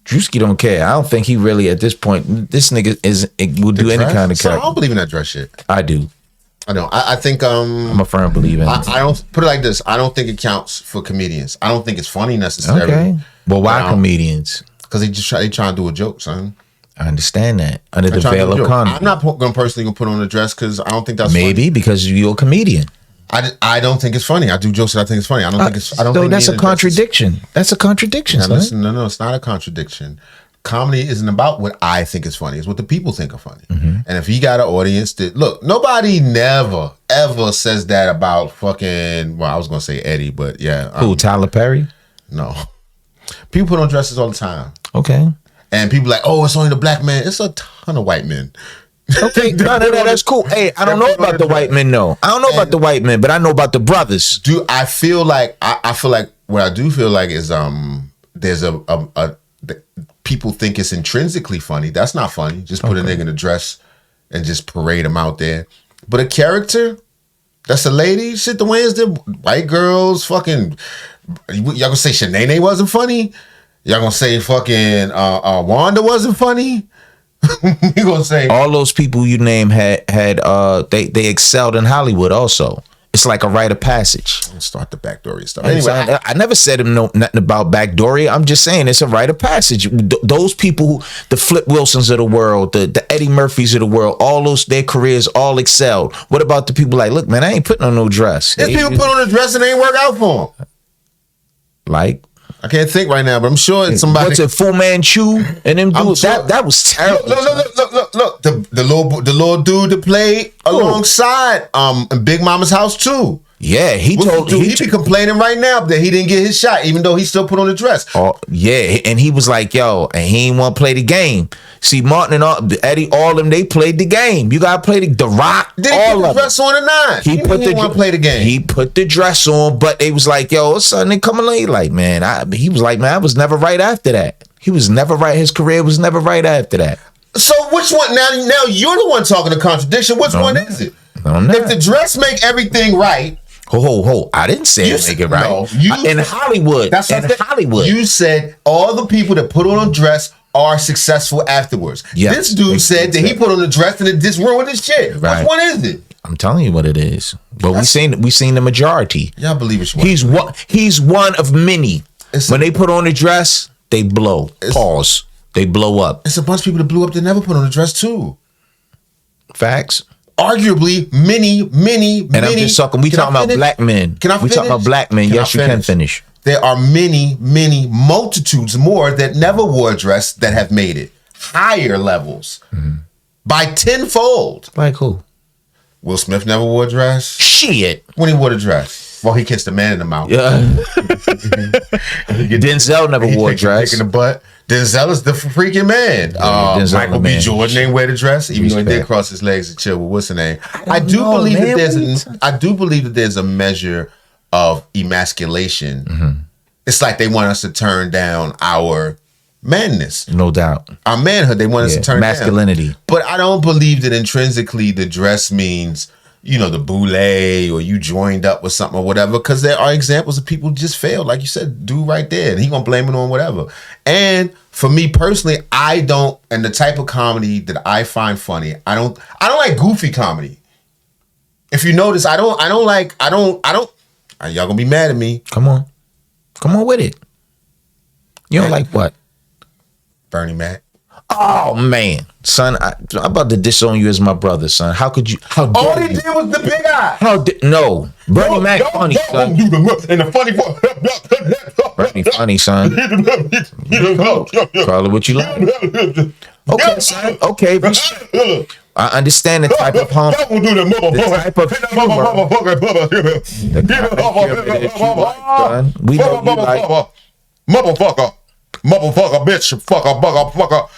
Drewski don't care. I don't think he really at this point. This nigga will do any kind of So I character. don't believe in that dress shit. I do. I don't. I think I'm a firm believer. I don't put it like this. I don't think it counts for comedians. I don't think it's funny necessarily. Okay. Well, why comedians? Because they trying to do a joke, son. I understand that under the veil of comedy. I'm not going personally put on a dress because I don't think that's maybe funny. Because you're a comedian. I don't think it's funny. I do jokes that I think it's funny. I don't think it's. I don't. So think that's a contradiction. That's a contradiction. Now, listen, no, it's not a contradiction. Comedy isn't about what I think is funny. It's what the people think are funny. And if he got an audience that look, nobody never ever says that about fucking. Well, I was gonna say Eddie, but yeah. Who? Tyler Perry? No. People put on dresses all the time. Okay. And people like, oh, it's only the black man. It's a ton of white men. Okay, no, that's cool. Hey, I don't know about the white men, though. I don't know about the white men, but I know about the brothers. I feel like I feel like what I do feel like is there's people think it's intrinsically funny. That's not funny. Just put a nigga in a dress and just parade him out there. But a character that's a lady, shit, the way is the white girls, fucking y'all gonna say Shanae wasn't funny? Y'all gonna say fucking Wanda wasn't funny? You gonna say all those people you name had they excelled in Hollywood also. It's like a rite of passage. Start the backdoory stuff. Anyway, I never said nothing about backdoory. I'm just saying it's a rite of passage. Those people, the Flip Wilsons of the world, the Eddie Murphys of the world, all those their careers all excelled. What about the people like, look, man, I ain't putting on no dress. There's people put on a dress and they ain't work out for them. Like, I can't think right now, but I'm sure it's somebody. What's it, Fu Manchu and them dudes? Sure. That was terrible. Look. The little dude that played alongside Big Mama's house too. Yeah, he be complaining right now that he didn't get his shot, even though he still put on the dress. Oh, yeah, and he was like, yo, and he ain't want to play the game. See, Martin and Eddie, all of them, they played the game. You gotta play the Rock. Did he put the dress on or not? He want to play the game. He put the dress on, but they was like, yo, son, they coming late. Like, man, he was like, man, I was never right after that. He was never right. His career was never right after that. So which one? Now you're the one talking the contradiction. Which one is it? If the dress make everything right. Ho! I didn't say make it right. No, in Hollywood. That's in Hollywood. You said all the people that put on a dress are successful afterwards. Yes, this dude said that he put on a dress and it just ruined his shit. Right. Which one is it? I'm telling you what it is. But we seen the majority. Y'all believe it's one. He's one of many. When they put on a dress, they blow. Pause. They blow up. It's a bunch of people that blew up that never put on a dress too. Facts. Arguably, many. And I'm just talking. We talking about black men. Can I finish? We talking about black men. Yes, you can finish. There are many multitudes more that never wore a dress that have made it higher levels by tenfold. Like who? Will Smith never wore a dress. Shit. When he wore the dress. Well, he kissed a man in the mouth. Yeah. Denzel never wore a dress. In the butt. Denzel is the freaking man. Michael B. Jordan ain't wear the dress, even though he did cross his legs and chill with what's her name. I do believe that there's a measure of emasculation. It's like they want us to turn down our manness. No doubt. Our manhood, they want us to turn masculinity. Down. But I don't believe that intrinsically the dress means, the boule or you joined up with something or whatever, because there are examples of people who just failed, like you said, dude right there, and he gonna blame it on whatever. And for me personally, and the type of comedy that I find funny, I don't like goofy comedy. If you notice, y'all gonna be mad at me. Come on with it. You don't like what? Bernie Mac. Oh man, son, I'm about to disown you as my brother, son. How could you? All he did was the big eye. No, Bernie Mac funny, son. And the funny Bernie funny, son. Call it what you like. Okay, son. Okay, I understand the type of humor. We know you like motherfucker, bitch, fucker.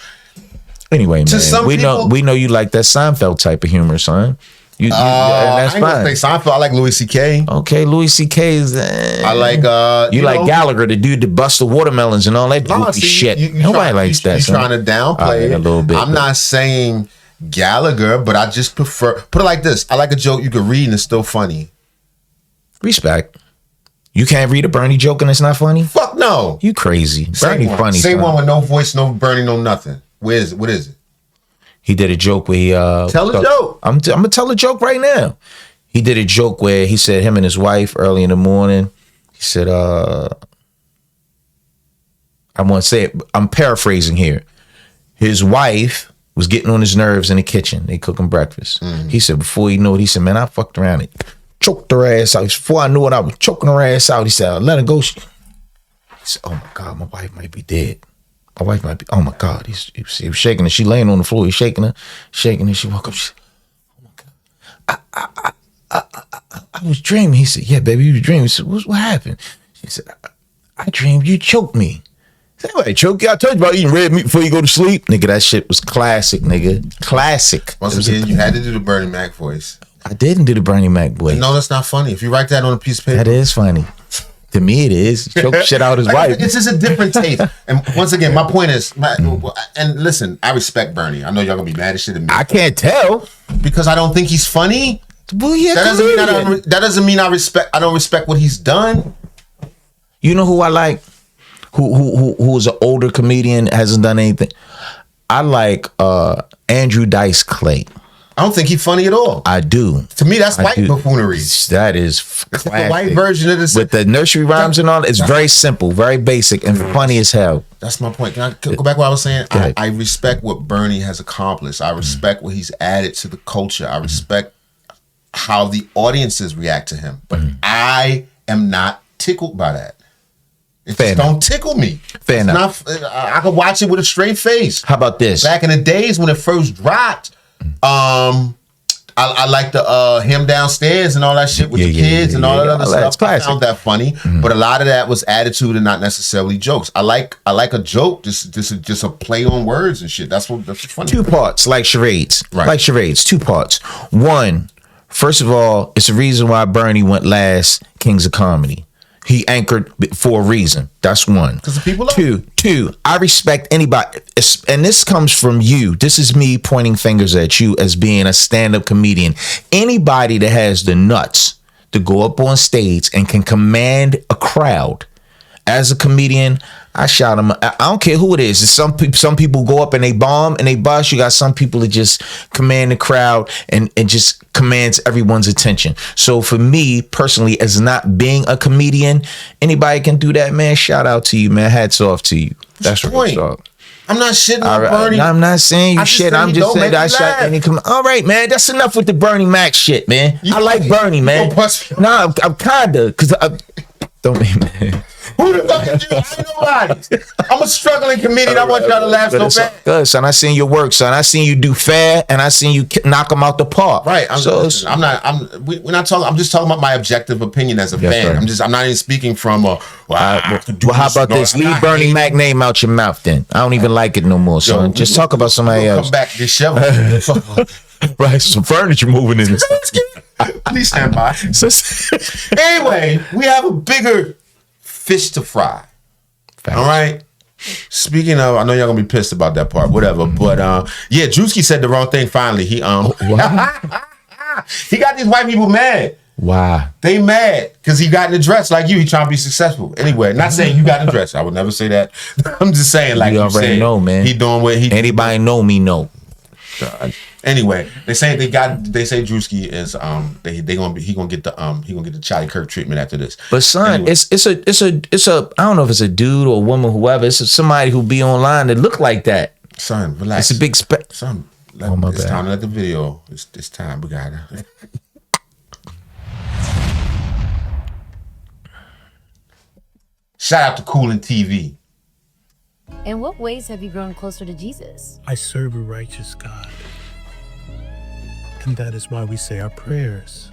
Anyway, man, we know you like that Seinfeld type of humor, son. And that's fine. I Seinfeld. I like Louis C.K. Okay, Louis C.K. is. I like. You like Gallagher, the dude that busts the watermelons and all that goofy shit. Nobody likes that. You're trying to downplay it a little bit. I'm not saying Gallagher, but I just prefer. Put it like this: I like a joke you can read and it's still funny. Respect. You can't read a Bernie joke and it's not funny? Fuck no. You crazy. Bernie funny. Say son. one with no voice, no Bernie, no nothing. What is it? He did a joke where he tell a joke. I'm gonna tell a joke right now. He did a joke where he said him and his wife early in the morning. He said, I want to say it. I'm paraphrasing here. His wife was getting on his nerves in the kitchen. They cooking breakfast. He said before he knew it, he said, man, I fucked around and choked her ass out. Before I knew it, I was choking her ass out. He said, let her go. He said, oh my God, my wife might be dead. My wife might be, oh my God. He was shaking her. She laying on the floor. He's shaking her. She woke up. She said, oh my God. I was dreaming. He said, yeah, baby, you was dreaming. He said, what happened? She said, I dreamed you choked me. He said, I choke you? I told you about eating red meat before you go to sleep. Nigga, that shit was classic, nigga. Classic. Once again, you had to do the Bernie Mac voice. I didn't do the Bernie Mac voice. No, that's not funny. If you write that on a piece of paper. That is funny. To me, it is. Choke shit out his wife. It's just a different taste. And once again, my point is, and listen, I respect Bernie. I know y'all gonna be mad as shit at me. I can't tell. Because I don't think he's funny. Well, yeah, that doesn't mean I don't respect what he's done. You know who I like? Who is an older comedian, hasn't done anything? I like Andrew Dice Clay. I don't think he's funny at all. I do. To me, that's white buffoonery. That is it's the white version of this. With the nursery rhymes and all, it's very simple, very basic, and funny as hell. That's my point. Can I go back to what I was saying? I respect what Bernie has accomplished. I respect what he's added to the culture. I respect how the audiences react to him. But I am not tickled by that. It just don't tickle me. Fair enough. I could watch it with a straight face. How about this? Back in the days when it first dropped, I like the him downstairs and all that shit with the kids and all that other stuff. I found that funny, but a lot of that was attitude and not necessarily jokes. I like a joke, just a play on words and shit. That's what's funny. Two parts, like charades, right? Like charades. Two parts. One, first of all, it's the reason why Bernie went last Kings of Comedy. He anchored for a reason. That's one. Because the people love Two, I respect anybody. And this comes from you. This is me pointing fingers at you as being a stand-up comedian. Anybody that has the nuts to go up on stage and can command a crowd. As a comedian, I shout them. I don't care who it is. Some people go up and they bomb and they bust. You got some people that just command the crowd and just commands everyone's attention. So for me personally, as not being a comedian, anybody can do that, man. Shout out to you, man. Hats off to you. That's what I'm talking. I'm not shitting on Bernie. I'm not saying you shit. I'm just saying that I shot any. All right, man. That's enough with the Bernie Mac shit, man. I like Bernie, man. Nah, I'm kinda because don't be man. Who the fuck is you? I ain't nobody. I'm a struggling comedian. I want y'all to laugh so bad. Good, son. I seen your work, son. I seen you do fair, and I seen you knock them out the park. Right. We're not talking. I'm just talking about my objective opinion as a fan. Right. I'm not even speaking from a. Well, how about this? Leave Bernie Mac name out your mouth, then. I don't even like it no more, son. Just talk about somebody else. Come back disheveled. Right, some furniture moving in this. Please stand by. Anyway, we have a bigger fish to fry. Facts. All right. Speaking of, I know y'all gonna be pissed about that part, whatever. But yeah, Drewski said the wrong thing. Finally, he he got these white people mad. Why? They mad because he got in the dress like you. He trying to be successful. Anyway, not saying you got in the dress. I would never say that. I'm just saying, like you already know, man. He doing what he. Anybody know me? Know. Anyway, they say Druski is he gonna get the Charlie Kirk treatment after this. But son, anyway. it's a I don't know if it's a dude or a woman, whoever. It's somebody who be online that look like that. Son, relax. It's a big son. It's time to let the video. It's time. We got it. Shout out to Coolin' TV. In what ways have you grown closer to Jesus? I serve a righteous God. And that is why we say our prayers.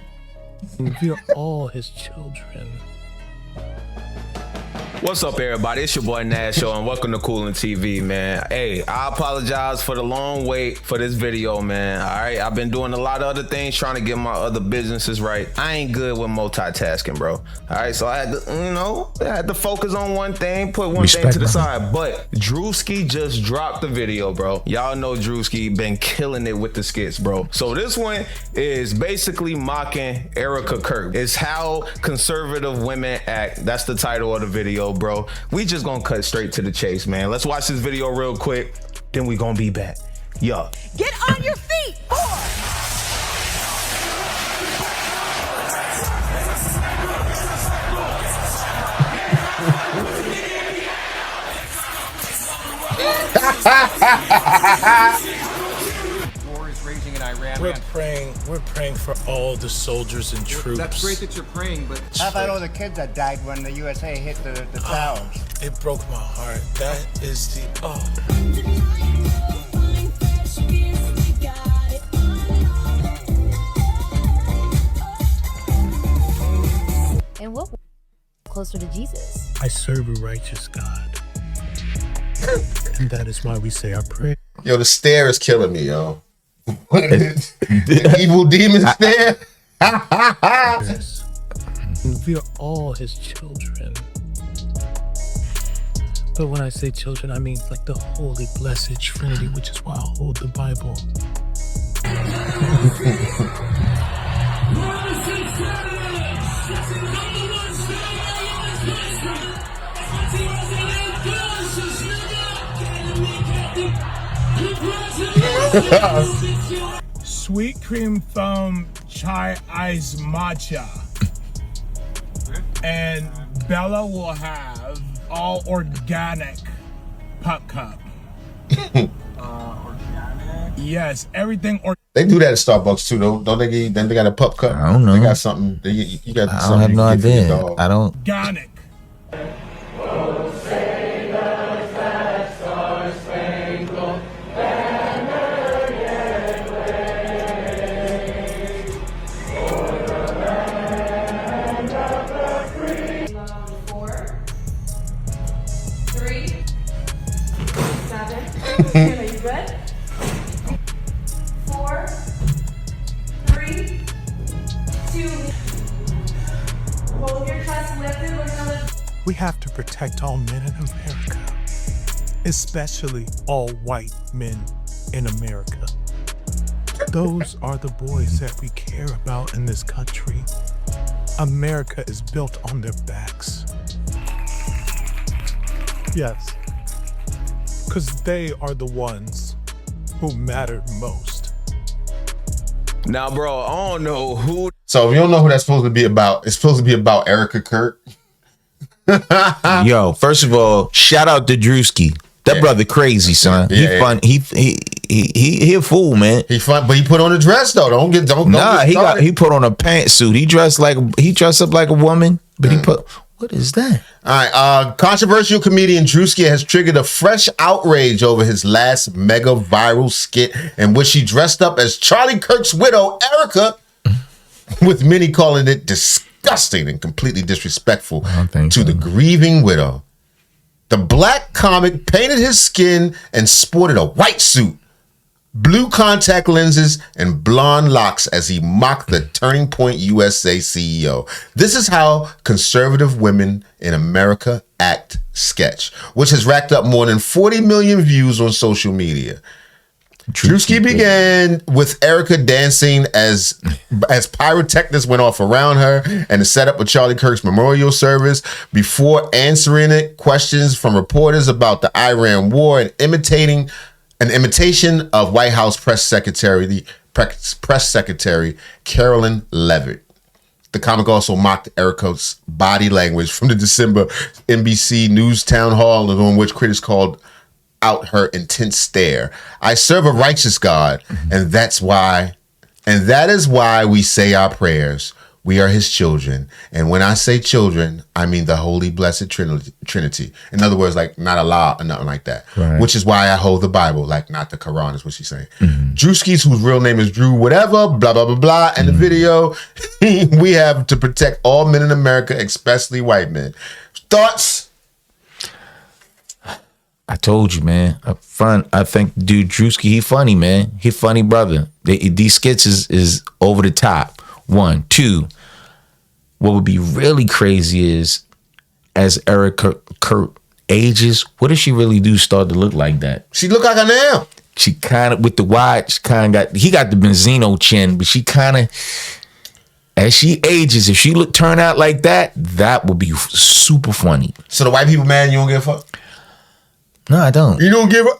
We are all his children. What's up, everybody? It's your boy Nash Show, and welcome to Coolin' TV, man. Hey, I apologize for the long wait for this video, man. All right, I've been doing a lot of other things, trying to get my other businesses right. I ain't good with multitasking, bro. All right, so I had to, I had to focus on one thing, put one thing to the side. But Drewski just dropped the video, bro. Y'all know Drewski been killing it with the skits, bro. So this one is basically mocking Erica Kirk. It's how conservative women act. That's the title of the video, bro. We just gonna cut straight to the chase, man. Let's watch this video real quick, then we gonna be back. Yo. Get on your feet, boy! War is raging in Iran. We're praying for all the soldiers and troops. That's great that you're praying, but how about all the kids that died when the USA hit the towers? It broke my heart. That is the And what closer to Jesus? I serve a righteous God. And that is why we say our prayer. Yo, the stare is killing me, yo. The evil demon stare. Yes. And we are all his children. But when I say children, I mean like the holy blessed Trinity, which is why I hold the Bible. Sweet cream foam chai ice matcha. And Bella will have all organic pup cup. Organic? Yes, everything organic. They do that at Starbucks too, though. Don't they? Then they got a pup cup. I don't know. They got something. You got. I don't have no idea. I don't. Organic. Are you good? 4, 3, 2. Hold your chest lifted. We're gonna. We have to protect all men in America, especially all white men in America. Those are the boys that we care about in this country. America is built on their backs. Yes. Because they are the ones who matter most. Now, bro, I don't know who. So if you don't know who that's supposed to be about, it's supposed to be about Erica Kirk. Yo, first of all, shout out to Druski. That brother crazy, son. He fun. He a fool, man. He fun, but he put on a dress though. Don't get he put on a pantsuit. He dressed up like a woman, but he put. What is that? All right. Controversial comedian Druski has triggered a fresh outrage over his last mega viral skit in which he dressed up as Charlie Kirk's widow, Erica, with many calling it disgusting and completely disrespectful to the grieving widow. The black comic painted his skin and sported a white suit, blue contact lenses, and blonde locks as he mocked the Turning Point USA CEO. This is how conservative women in America act sketch, which has racked up more than 40 million views on social media. Drewski began with Erica dancing as pyrotechnics went off around her and to set up a Charlie Kirk's memorial service before answering questions from reporters about the Iran war and an imitation of White House press secretary Carolyn Levitt. The comic also mocked Erica's body language from the December NBC News town hall, on which critics called out her intense stare. I serve a righteous God, and that is why we say our prayers. We are his children. And when I say children, I mean the holy blessed Trinity. In other words, like not Allah or nothing like that. Right. Which is why I hold the Bible, like not the Quran is what she's saying. Drewski's, whose real name is Drew whatever, blah, blah, blah, blah. And the video, we have to protect all men in America, especially white men. Thoughts? I told you, man. I think dude Drewski, he funny, man. He funny brother. These skits is over the top. 1, 2. What would be really crazy is as Erica Kurt ages, what does she really do start to look like that? She look like her now. She kind of with the wide, she kind of he got the Benzino chin, but she kind of as she ages, if she turn out like that, that would be super funny. So the white people mad you don't give a fuck? No, I don't. You don't give a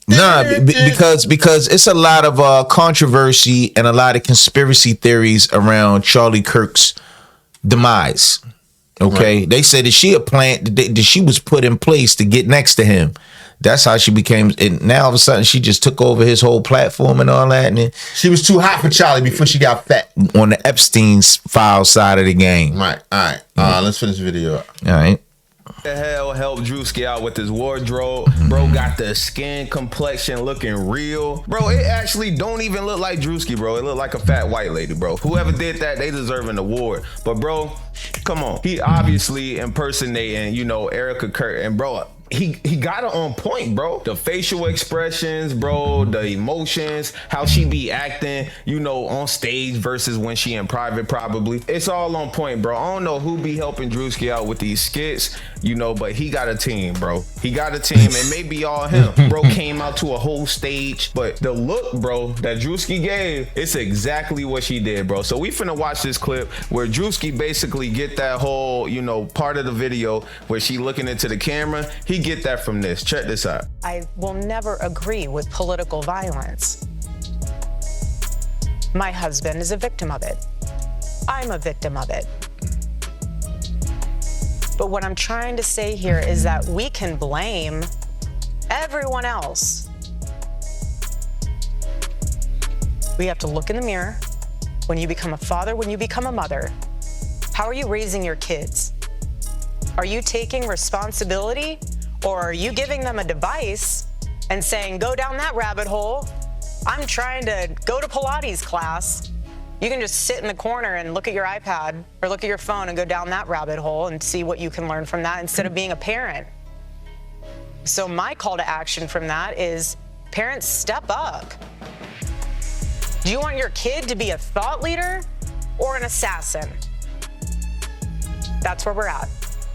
Nah, because it's a lot of controversy and a lot of conspiracy theories around Charlie Kirk's demise. Okay, right. They said that she a plant that she was put in place to get next to him. That's how she became. And now all of a sudden she just took over his whole platform and all that. And then, she was too hot for Charlie before she got fat on the Epstein's file side of the game. Right. All right. Let's finish the video up. All right. The hell helped Drewski out with his wardrobe. Bro got the skin complexion looking real. Bro, it actually don't even look like Drewski, bro. It look like a fat white lady, bro. Whoever did that, they deserve an award. But bro, come on. He obviously impersonating, Erica Kurt. And bro, he got it on point, bro. The facial expressions, bro, the emotions, how she be acting, on stage versus when she in private probably. It's all on point, bro. I don't know who be helping Drewski out with these skits, but he got a team, bro. He got a team. It may be all him. Bro came out to a whole stage, but the look, bro, that Drewski gave, it's exactly what she did, bro. So we finna watch this clip where Drewski basically get that whole, part of the video where she looking into the camera. He get that from this. Check this out. I will never agree with political violence. My husband is a victim of it. I'm a victim of it. But what I'm trying to say here is that we can blame everyone else. We have to look in the mirror. When you become a father, when you become a mother, how are you raising your kids? Are you taking responsibility? Or are you giving them a device and saying, go down that rabbit hole? I'm trying to go to Pilates class. You can just sit in the corner and look at your iPad or look at your phone and go down that rabbit hole and see what you can learn from that instead of being a parent. So my call to action from that is, parents, step up. Do you want your kid to be a thought leader or an assassin? That's where we're at.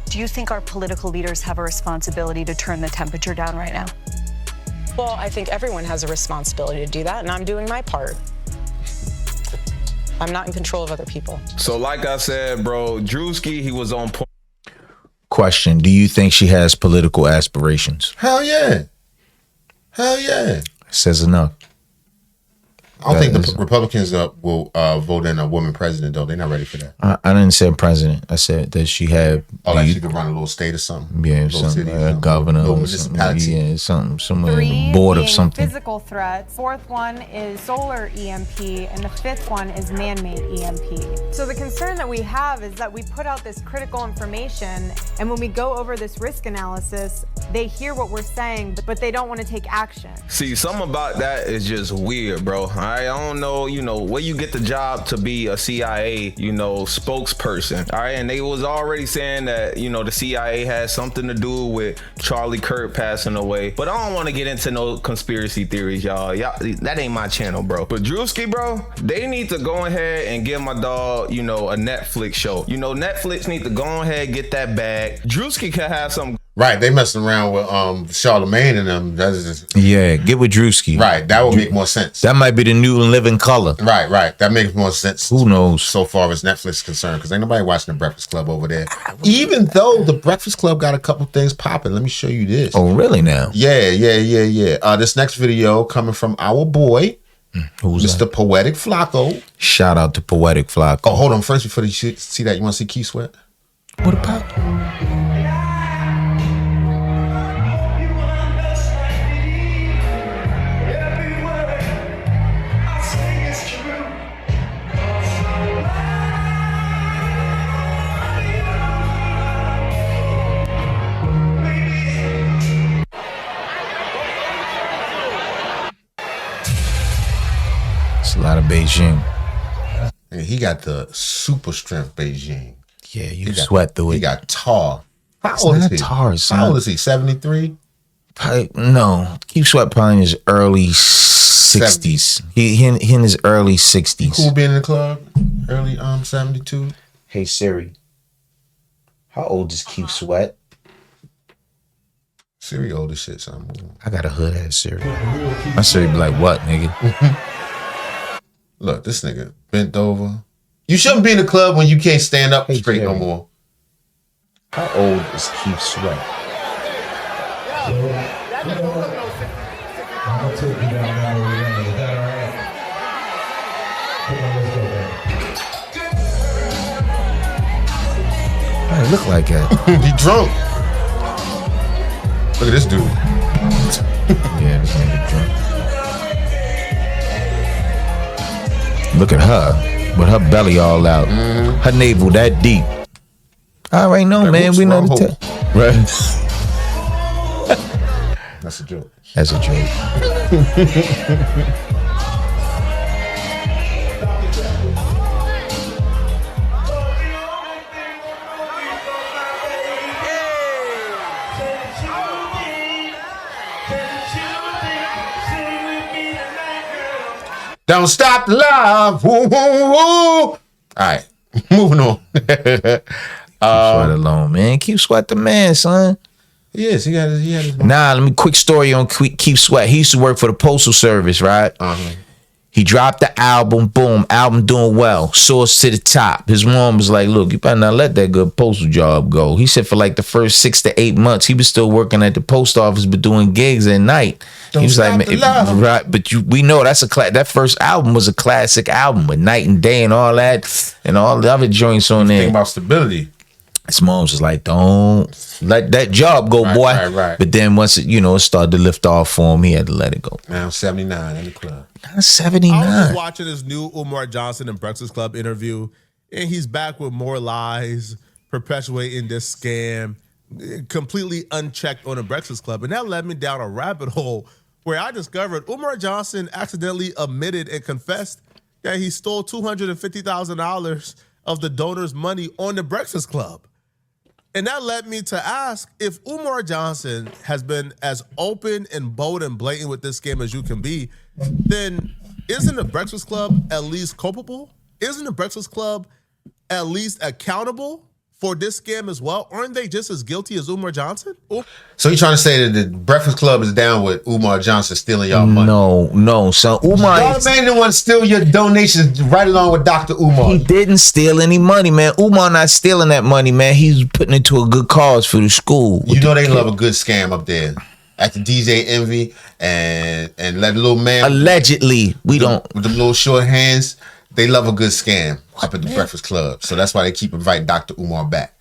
Do you think our political leaders have a responsibility to turn the temperature down right now? Well, I think everyone has a responsibility to do that, and I'm doing my part. I'm not in control of other people. So like I said, bro, Drewski, he was on point. Question, do you think she has political aspirations? Hell yeah. Hell yeah. Says enough. I don't think the Republicans will vote in a woman president, though. They're not ready for that. I didn't say president. I said that she had... Oh, like she could run a little state or something? Yeah, something, a governor or municipality. Yeah, somewhere in the board of something. Physical threats. Fourth one is solar EMP, and the fifth one is man-made EMP. So the concern that we have is that we put out this critical information, and when we go over this risk analysis, they hear what we're saying, but they don't want to take action. See, something about that is just weird, bro. I don't know, where you get the job to be a CIA, spokesperson. All right, and they was already saying that, the CIA has something to do with Charlie Kirk passing away. But I don't want to get into no conspiracy theories, y'all. That ain't my channel, bro. But Drewski, bro, they need to go ahead and give my dog, a Netflix show. Netflix need to go ahead and get that bag. Drewski can have some. Right, they messing around with Charlemagne and them. That's just, yeah, get with Drewski. Right, that would make more sense. That might be the new living color. Right, that makes more sense. Who knows? So far as Netflix is concerned, because ain't nobody watching the Breakfast Club over there. Even though the Breakfast Club got a couple things popping. Let me show you this. Oh, really now? Yeah. This next video coming from our boy, who's Mr. that? Poetic Flacco. Shout out to Poetic Flacco. Oh, hold on. First, before you see that, you want to see Keith Sweat? What about? A lot of Beijing. And he got the super strength Beijing. Yeah, you sweat through it. He got tar. How old is he? Tar, son. How old is he? 73? Probably, no, Keith Sweat probably in his early 60s. He in his early 60s. Cool being in the club, early 72. Hey Siri, how old is Keith Sweat? Siri old as shit, son. I got a hood ass Siri. My Siri be like, what, nigga? Look, this nigga bent over. You shouldn't be in the club when you can't stand up straight no more. How old is Keith Sweat? How he look like that? He drunk. Look at this dude. Yeah, this nigga drunk. Look at her with her belly all out. Her navel that deep. I already know, That man. hooks We know wrong the hole. right. That's a joke. That's a joke. Don't stop the love. Woo, woo, woo. All right, moving on. Sweat alone, man. Keith Sweat the man, son. Yes, he had his Nah, let me quick story on Keith Sweat. He used to work for the Postal Service, right? He dropped the album, boom, album doing well, source to the top. His mom was like, look, you better not let that good postal job go. He said for like the first 6 to 8 months, he was still working at the post office, but doing gigs at night. Don't he was stop like, the love. right, but we know that's that first album was a classic album with Night and Day and all that, and all the other joints on there. Think about stability. His mom's was like, don't let that job go, boy. Right. But then once it, it started to lift off for him, he had to let it go. Now 79 in the club. 79. I was just watching his new Umar Johnson and Breakfast Club interview, and he's back with more lies, perpetuating this scam, completely unchecked on the Breakfast Club. And that led me down a rabbit hole where I discovered Umar Johnson accidentally admitted and confessed that he stole $250,000 of the donors' money on the Breakfast Club. And that led me to ask, if Umar Johnson has been as open and bold and blatant with this scam as you can be, then isn't the Breakfast Club at least culpable? Isn't the Breakfast Club at least accountable for this scam as well? Aren't they just as guilty as Umar Johnson? So you trying to say that the Breakfast Club is down with Umar Johnson stealing y'all money? No. So Umar, y'all man didn't want to steal your donations right along with Dr. Umar. He didn't steal any money, man. Umar not stealing that money, man. He's putting it to a good cause for the school. You know they love a good scam up there. At the DJ Envy and let the little man allegedly with the little short hands, they love a good scam up at the Breakfast Club. So that's why they keep inviting Dr. Umar back.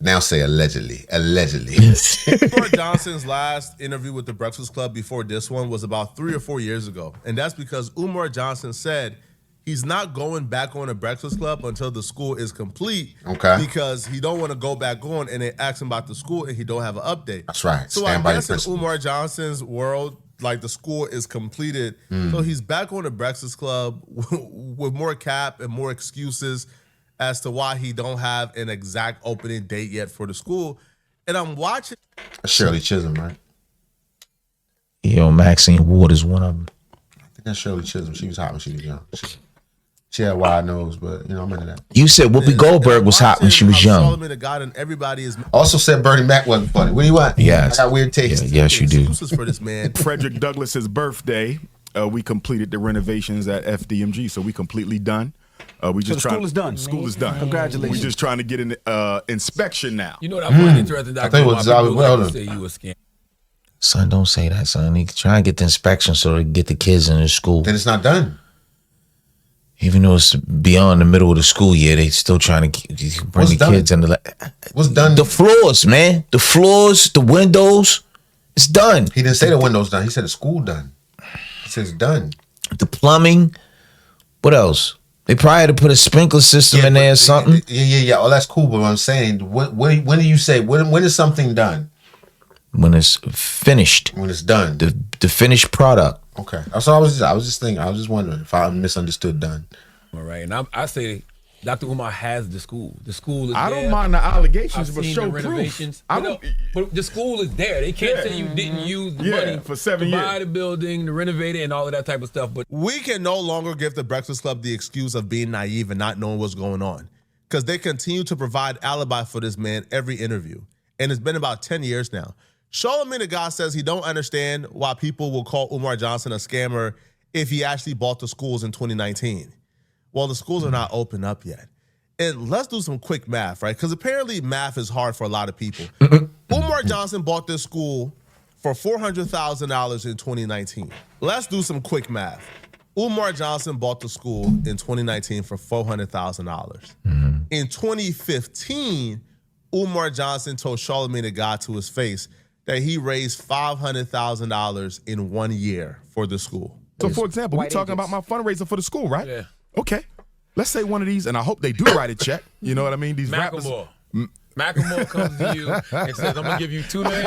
Now say allegedly. Umar Johnson's last interview with the Breakfast Club before this one was about 3 or 4 years ago. And that's because Umar Johnson said he's not going back on the Breakfast Club until the school is complete. Okay. Because he don't want to go back on and they ask him about the school and he don't have an update. That's right. So I guess in Umar Johnson's world, like the school is completed. So he's back on the Breakfast Club with more cap and more excuses as to why he don't have an exact opening date yet for the school. And I'm watching. Shirley Chisholm, right? Maxine Ward is one of them. I think that's Shirley Chisholm. She was hot when she was young. She had a wide nose, but I'm into that. You said Whoopi Goldberg was hot when she was young. Solomon the God and everybody is Also said Bernie Mac wasn't funny. What do you want? Yes. I got weird taste. Yes, you do. excuses for this man. Frederick Douglass's birthday, we completed the renovations at FDMG, so we completely done. We just the school is done. School is done. Congratulations. We're just trying to get an inspection now. You know what I find interesting, Dr. I think it was Umar? People well like to done. say you a scam. Son, don't say that, son. They try and get the inspection so they can get the kids in the school. Then it's not done. Even though it's beyond the middle of the school year, they still trying to bring What's the done? kids in the. What's done? The floors, man. The floors, the windows. It's done. He didn't say the window's done. He said the school done. He says done. The plumbing. What else? They probably had to put a sprinkler system in there or something. Yeah. Oh, that's cool. But what I'm saying, when do you say when is something done? When it's finished. When it's done. The finished product. Okay. So I was just thinking. I was just wondering if I misunderstood done. All right, and I say Dr. Umar has the school. The school is I there. don't mind the allegations, I've but seen show the proof. renovations. I But, don't- but the school is there. They can't say you didn't use the money for 7 to years. buy the building, to renovate it, and all of that type of stuff. But We can no longer give the Breakfast Club the excuse of being naive and not knowing what's going on, because they continue to provide alibi for this man every interview, and it's been about 10 years now. Charlamagne the God says he don't understand why people will call Umar Johnson a scammer if he actually bought the schools in 2019. Well, the schools are not open up yet. And let's do some quick math, right? Because apparently math is hard for a lot of people. Umar Johnson bought this school for $400,000 in 2019. Let's do some quick math. Umar Johnson bought the school in 2019 for $400,000. In 2015, Umar Johnson told Charlamagne the God to his face that he raised $500,000 in 1 year for the school. So, for example, we're talking about my fundraiser for the school, right? Yeah. Okay. Let's say one of these, and I hope they do write a check. You know what I mean? These rappers. Macklemore comes to you and says, I'm going to give you $2 million,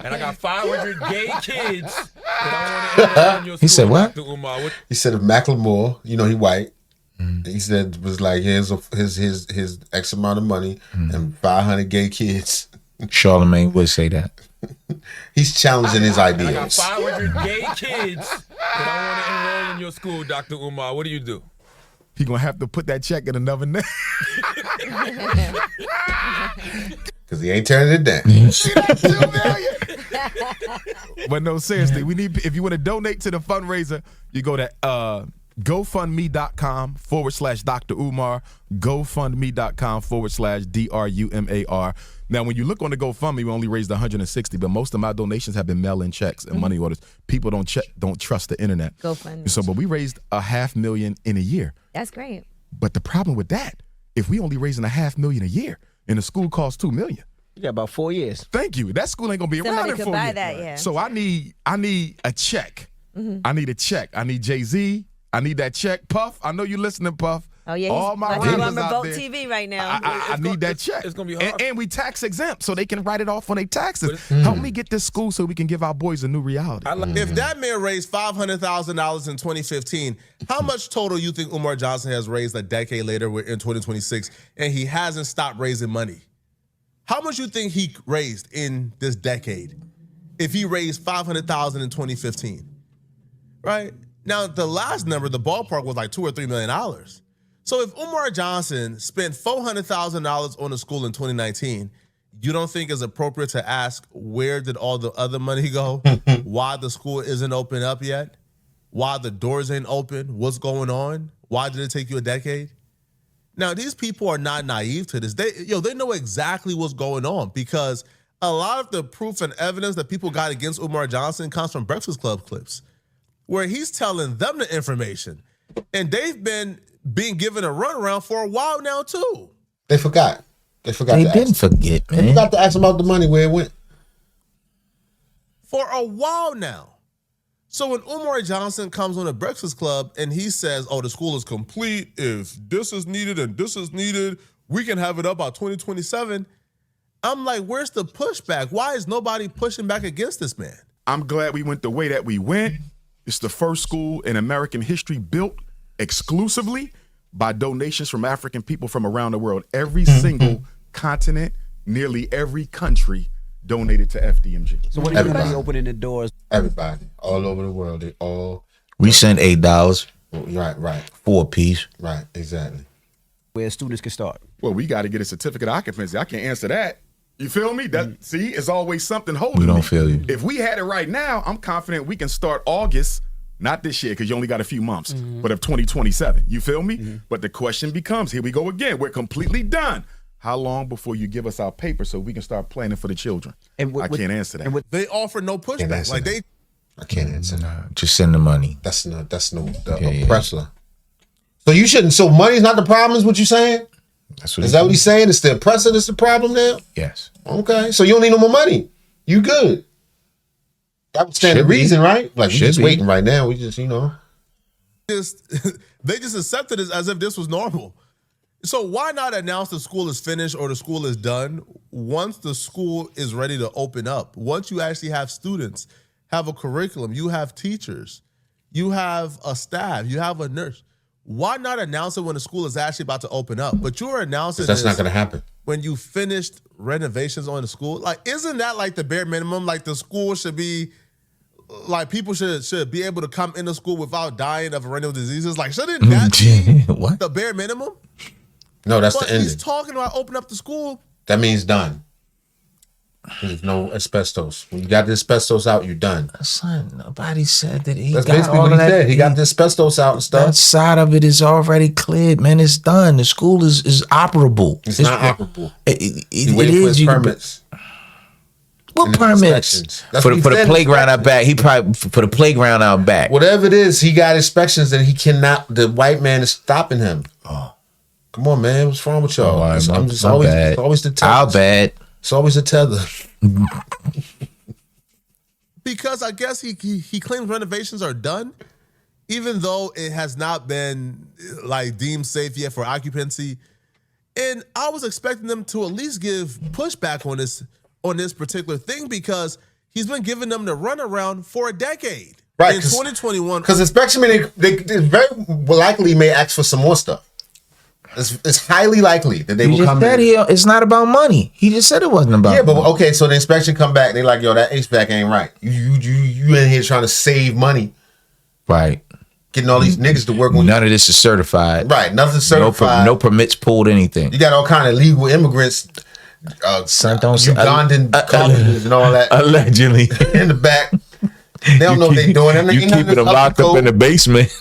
and I got 500 gay kids that I want to enroll in your school. He said what? Dr. Umar. He said if Macklemore, you know, he white. He said was like here's his X amount of money and 500 gay kids. Charlamagne would say that. He's challenging his I got ideas. 500 gay kids that I want to enroll in your school, Dr. Umar. What do you do? He gonna have to put that check in another name. Because he ain't turning it down. But no, seriously, we need. If you want to donate to the fundraiser, you go to GoFundMe.com/Dr. Umar. GoFundMe.com/DRUMAR. Now, when you look on the GoFundMe, we only raised 160, but most of my donations have been mail-in checks and money orders. People don't trust the internet. GoFundMe. So, but we raised $500,000 in a year. That's great. But the problem with that, if we only raising $500,000 a year, and the school costs $2 million. You got about 4 years. Thank you. That school ain't gonna be Somebody around in could 4 buy years. that, yeah. So I need a check. Mhm. I need a check. I need Jay-Z. I need that check. Puff, I know you listening, Puff. Oh yeah, all my he's on rappers out Revolt there. TV right now. I need that check. It's gonna be hard. And we tax exempt, so they can write it off on their taxes. Help me get this school so we can give our boys a new reality. If that man raised $500,000 in 2015, how much total you think Umar Johnson has raised a decade later in 2026, and he hasn't stopped raising money? How much you think he raised in this decade if he raised $500,000 in 2015? Right? Now, the last number, the ballpark was like $2 or $3 million. So if Umar Johnson spent $400,000 on a school in 2019, you don't think it's appropriate to ask where did all the other money go? Why the school isn't open up yet? Why the doors ain't open? What's going on? Why did it take you a decade? Now, these people are not naive to this. They know exactly what's going on, because a lot of the proof and evidence that people got against Umar Johnson comes from Breakfast Club clips, where he's telling them the information. And they've been being given a runaround for a while now, too. They forgot. They forgot. They to didn't ask. forget, They man. forgot to ask about the money, where it went. For a while now. So when Umar Johnson comes on the Breakfast Club and he says, oh, the school is complete, if this is needed and this is needed, we can have it up by 2027. I'm like, where's the pushback? Why is nobody pushing back against this man? I'm glad we went the way that we went. It's the first school in American history built exclusively by donations from African people from around the world. Every single continent, nearly every country donated to FDMG. So what everybody opening the doors? Everybody, all over the world, they all. We sent $8. Right. 4 apiece. Right, exactly. Where students can start. Well, we got to get a certificate of occupancy. I can't answer that. You feel me? That see, it's always something holding We don't me. feel you. If we had it right now, I'm confident we can start August, not this year because you only got a few months, but of 2027. You feel me? But the question becomes, here we go again. We're completely done. How long before you give us our paper so we can start planning for the children? I can't answer that. They offer no pushback. Like they, I can't answer. Just send the money. That's no Yeah. oppressor. So you shouldn't. So money's not the problem, is what you saying? That's what Is that what he's saying? It's the oppressor that's the problem now? Yes. Okay. So you don't need no more money. You good. That would stand the Should be. reason, right? Like we Should just be. waiting right now. We just, you know. they just accepted it as if this was normal. So why not announce the school is finished or the school is done once the school is ready to open up? Once you actually have students, have a curriculum, you have teachers, you have a staff, you have a nurse. why not announce it when the school is actually about to open up? But you're announcing That's this not going to happen. when you finished renovations on the school. Like, isn't that like the bare minimum? Like, the school should be, like, people should be able to come into school without dying of renal diseases. Like, shouldn't that be what? the bare minimum? No, that's But the ending. he's talking about opening up the school. That means done. There's no asbestos. When you got the asbestos out, you're done. Son, nobody said that he That's got basically all what of he that. said. He got the asbestos out and stuff. That side of it is already cleared, man. It's done. The school is operable. It's not operable. It He waited for his is. permits. What and his permits? inspections. That's For what he the said, playground out inspections. back. He probably for the playground out back. Whatever it is, he got inspections and he cannot. The white man is stopping him. Oh. Come on, man. What's wrong with y'all? Oh, It's my always bad. it's always the tether. Our bad. It's always a tether. Because I guess he claims renovations are done, even though it has not been like deemed safe yet for occupancy. And I was expecting them to at least give pushback on this particular thing because he's been giving them the runaround for a decade. Right, In 2021. Because inspection, they very likely may ask for some more stuff. It's highly likely that they He will just come said in. it's not about money. He just said it wasn't about Yeah, but money. okay, so the inspection come back, they like, yo, that HVAC ain't right. You in here trying to save money. Right. Getting all these niggas to work on None of this is certified. Right, nothing's certified. No permits pulled, anything. You got all kind of legal immigrants, Son, don't Ugandan carpenters and all that allegedly in the back. They don't know what they doing. You keeping them locked up in the basement.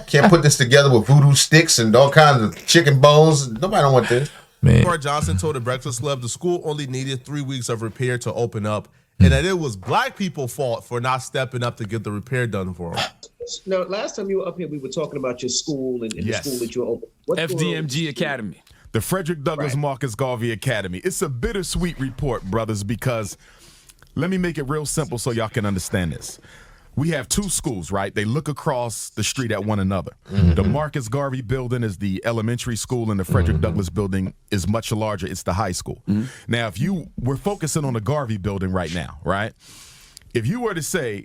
Can't put this together with voodoo sticks and all kinds of chicken bones. Nobody don't want this. Man. Umar Johnson told the Breakfast Club the school only needed 3 weeks of repair to open up, and that it was black people's fault for not stepping up to get the repair done for them. Now, last time you were up here, we were talking about your school and Yes. the school that you opened. What's going on with FDMG the school? Academy. The Frederick Douglass Marcus Garvey Academy. It's a bittersweet report, brothers, because let me make it real simple so y'all can understand this. We have two schools, right? They look across the street at one another. The Marcus Garvey building is the elementary school, and the Frederick Douglass building is much larger. It's the high school. Now, we're focusing on the Garvey building right now, right? If you were to say,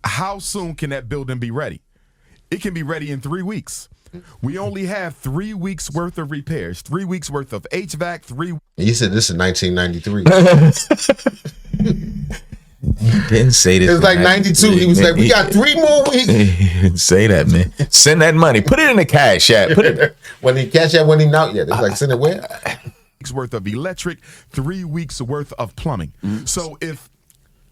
how soon can that building be ready? It can be ready in 3 weeks. We only have 3 weeks worth of repairs, 3 weeks worth of HVAC, You said this in 1993. Didn't say this. It was like 92. He was like, we got 3 more weeks. He didn't say that, man. Send that money. Put it in the cash app. Put it. When he cash out, when he out yet. It's like, send it where? weeks worth of electric, 3 weeks worth of plumbing. So if,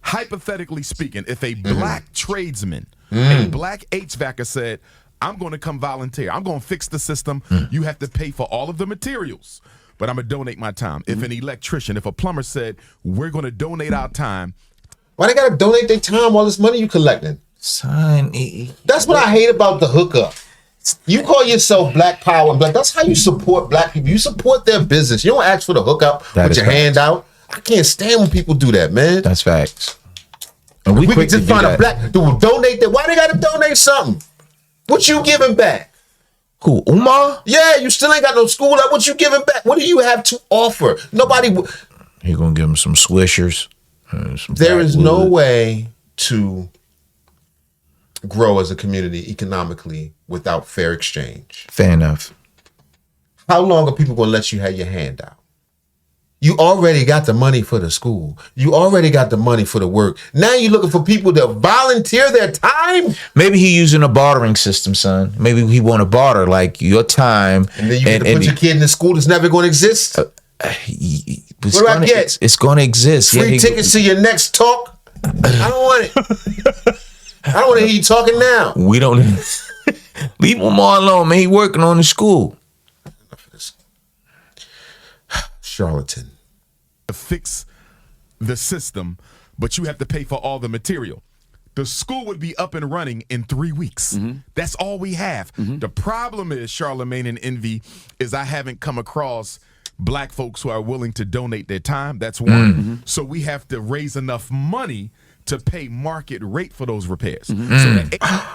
hypothetically speaking, if a black tradesman, a black HVACer said, I'm going to come volunteer, I'm going to fix the system, you have to pay for all of the materials, but I'm going to donate my time. If an electrician, if a plumber said, we're going to donate our time. Why they got to donate their time, all this money you collecting? Son, that's what I hate about the hookup. You call yourself black power and black. That's how you support black people. You support their business. You don't ask for the hookup with your hand out. I can't stand when people do that, man. That's facts. And we can quick to just do find a that. black dude, donate that. Why they got to donate something? What you giving back? Who, Umar? Yeah, you still ain't got no school. Like, what you giving back? What do you have to offer? Nobody. He gonna give him some swishers. There is no way to grow as a community economically without fair exchange. Fair enough. How long are people gonna let you have your hand out? You already got the money for the school. You already got the money for the work. Now you're looking for people to volunteer their time. Maybe he using a bartering system, son. Maybe he want to barter like your time, and then you get to put your kid in the school that's never going to exist. What do I get? It's going to exist. Free tickets to your next talk. I don't want it. I don't want to hear you talking now. We don't leave Umar alone, man. He working on the school. Charlatan. To fix the system, but you have to pay for all the material. The school would be up and running in 3 weeks. That's all we have. The problem is, Charlemagne and Envy, is I haven't come across black folks who are willing to donate their time. That's one. So we have to raise enough money to pay market rate for those repairs. So that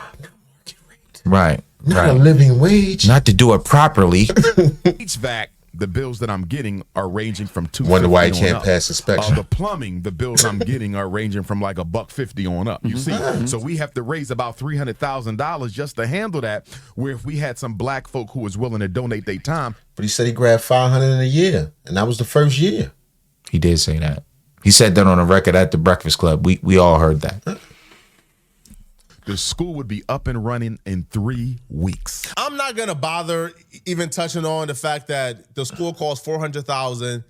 Right. Not a living wage. Not to do it properly. HVAC the bills that I'm getting are ranging from $250 Wonder why he on can't up. pass inspection. The plumbing, the bills I'm getting are ranging from like $150 on up. You see, so we have to raise about $300,000 just to handle that. Where if we had some black folk who was willing to donate their time, But he said he grabbed $500 in a year, and that was the first year. He did say that. He said that on a record at the Breakfast Club. We all heard that. the school would be up and running in 3 weeks. I'm not gonna bother even touching on the fact that the school costs $400,000.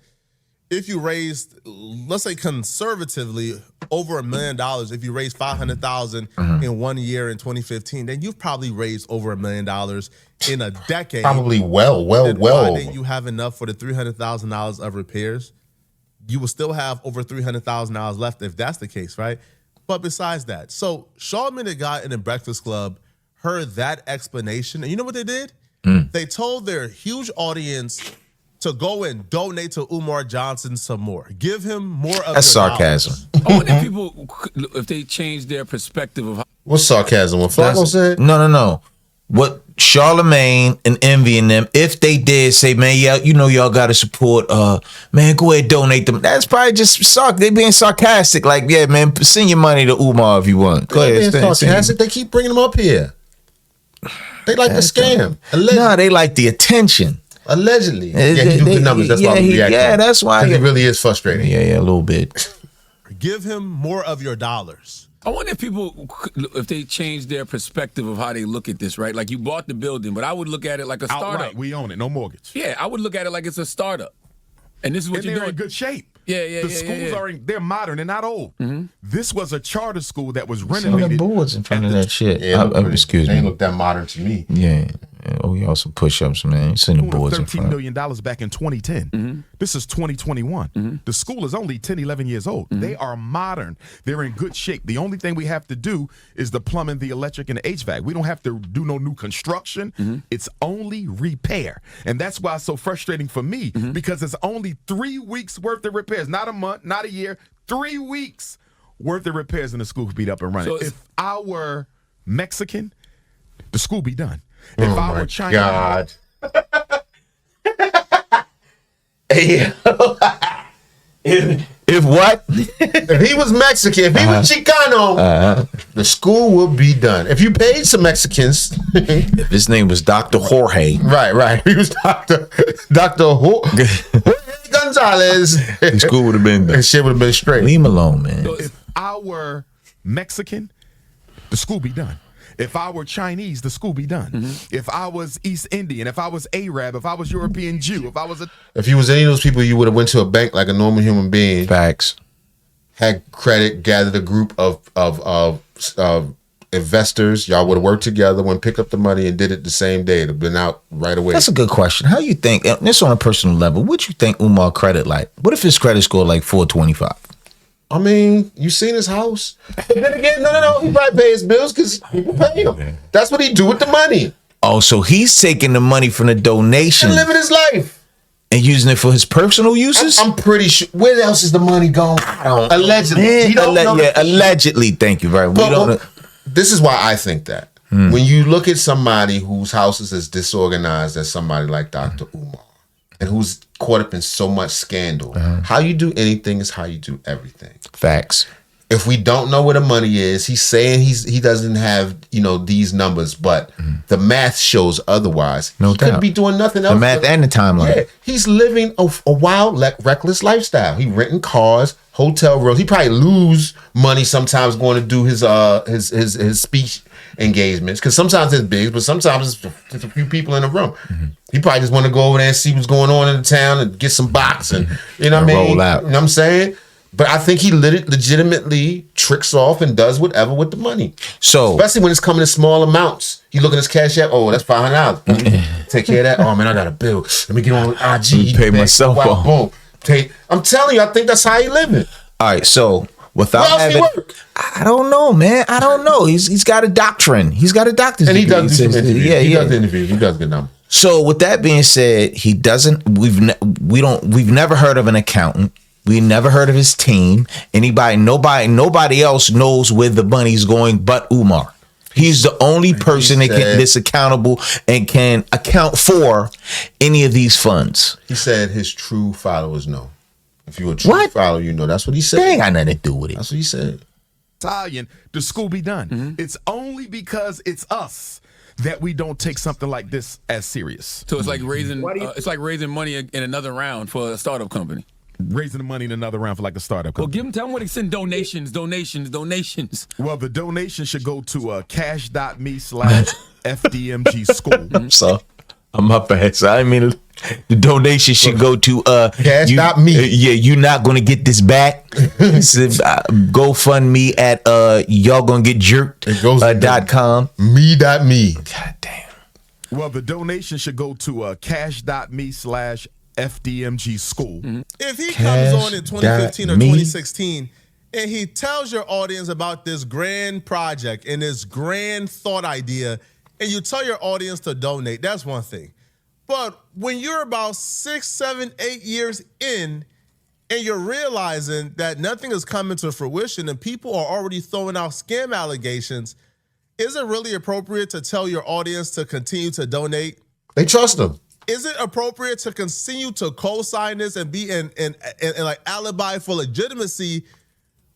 If you raised, let's say conservatively, over $1 million, if you raised $500,000 in 1 year in 2015, then you've probably raised over $1 million in a decade. Probably well. Why didn't you have enough for the $300,000 of repairs? You will still have over $300,000 left if that's the case, right? But besides that, so Charlamagne the guy in the Breakfast Club heard that explanation, and you know what they did? They told their huge audience to go and donate to Umar Johnson some more. Give him more of That's your sarcasm. I wonder if people, if they change their perspective of how. What's sarcasm? What Flacco said? No. What Charlamagne and Envy and them, if they did say, man, yeah, you know y'all gotta support, man, go ahead donate them. That's probably just they being sarcastic. Like, yeah, man, send your money to Umar if you want. Go ahead. Being sarcastic. They keep bringing them up here. They like the scam. No, they like the attention. Allegedly. Yeah, he do good numbers. That's why we react. Yeah, that's why. It really is frustrating. Yeah, a little bit. Give him more of your dollars. I wonder if people, if they change their perspective of how they look at this, right? Like, you bought the building, but I would look at it like a startup. Outright, we own it, no mortgage. Yeah, I would look at it like it's a startup. And this is what and you're they're doing. in good shape. Yeah. The schools are they're modern, they're not old. This was a charter school that was Some of renovated. the boards in front of that shit. Yeah, Excuse they me. ain't look that modern to me. Yeah. Oh, y'all some push-ups, man. Send the boards in $13 front. million back in 2010. This is 2021. The school is only 10, 11 years old. They are modern. They're in good shape. The only thing we have to do is the plumbing, the electric, and the HVAC. We don't have to do no new construction. It's only repair. And that's why it's so frustrating for me, because it's only 3 weeks worth of repairs. Not a month, not a year. 3 weeks worth of repairs and the school could be up and running. So if I were Mexican, the school be done. If I were Chinese, God. Hey, if what? If he was Mexican, if he was Chicano, the school would be done. If you paid some Mexicans, If his name was Dr. Jorge, right, he was Dr. Jorge Gonzalez, the school would have been and shit would have been straight. Leave him alone, man. so if I were Mexican, the school be done. If I were Chinese, the school be done. If I was East Indian, if I was Arab, if I was European Jew, if I was If you was any of those people, you would have went to a bank like a normal human being. Facts. Had credit, gathered a group of investors. Y'all would have worked together, went pick up the money, and did it the same day. It'd have been out right away. That's a good question. How you think, and this on a personal level, what you think Umar credit like? What if his credit score like 425? I mean, you seen his house. But then again, no. He probably pay his bills because people pay him. That's what he do with the money. Oh, so he's taking the money from the donation And living his life. and using it for his personal uses? I'm pretty sure. Where else is the money going? Allegedly. Man, He don't know the- allegedly. Thank you very much. But this is why I think that. When you look at somebody whose house is as disorganized as somebody like Dr. Umar, and who's caught up in so much scandal, how you do anything is how you do everything. Facts. If we don't know where the money is, he's saying he doesn't have these numbers, but the math shows otherwise. No he doubt. could be doing nothing else. The math and the timeline. Yeah, he's living a wild, reckless lifestyle. He renting cars, hotel rooms. He probably lose money sometimes going to do his speech engagements, because sometimes it's big, but sometimes it's just a few people in the room. He probably just want to go over there and see what's going on in the town and get some box and you know what I mean? Roll out. You know what I'm saying? But I think he legitimately tricks off and does whatever with the money. So, especially when it's coming in small amounts. You look at his cash app, oh, that's $500. Take care of that. Oh man, I got a bill. Let me get on IG. Pay myself off. Boom. I'm telling you, I think that's how he living. All right, so without Where else having, he work? I don't know, man. I don't know. He's got a doctrine. He's got a doctor's And he degree. does do some interviews. Yeah, he yeah. does interviews. He does good numbers. So with that being said, he doesn't. We've never heard of an accountant. We never heard of his team. Nobody else knows where the money's going but Umar. He's the only person that's accountable and can account for any of these funds. He said his true followers know. If you're a true follower, you know. That's what he said. They ain't got nothing to do with it. That's what he said. Italian, the school be done. It's only because it's us that we don't take something like this as serious. So it's like raising money in another round for a startup company. Raising the money in another round for like the startup company. Well, tell them where they send donations. Well, the donation should go to cash.me/FDMG school. So I'm up ahead. So I mean, the donation should go to cash.me. Yeah, you're not gonna get this back. GoFundMe at y'all gonna get jerked .com. Me.me. God damn. Well, the donation should go to cash.me/FDMG school. If he comes on in 2015 or 2016 and he tells your audience about this grand project and this grand thought idea, and you tell your audience to donate, that's one thing. But when you're about 6, 7, 8 years in and you're realizing that nothing is coming to fruition and people are already throwing out scam allegations, is it really appropriate to tell your audience to continue to donate? They trust him. Is it appropriate to continue to co-sign this and be in like alibi for legitimacy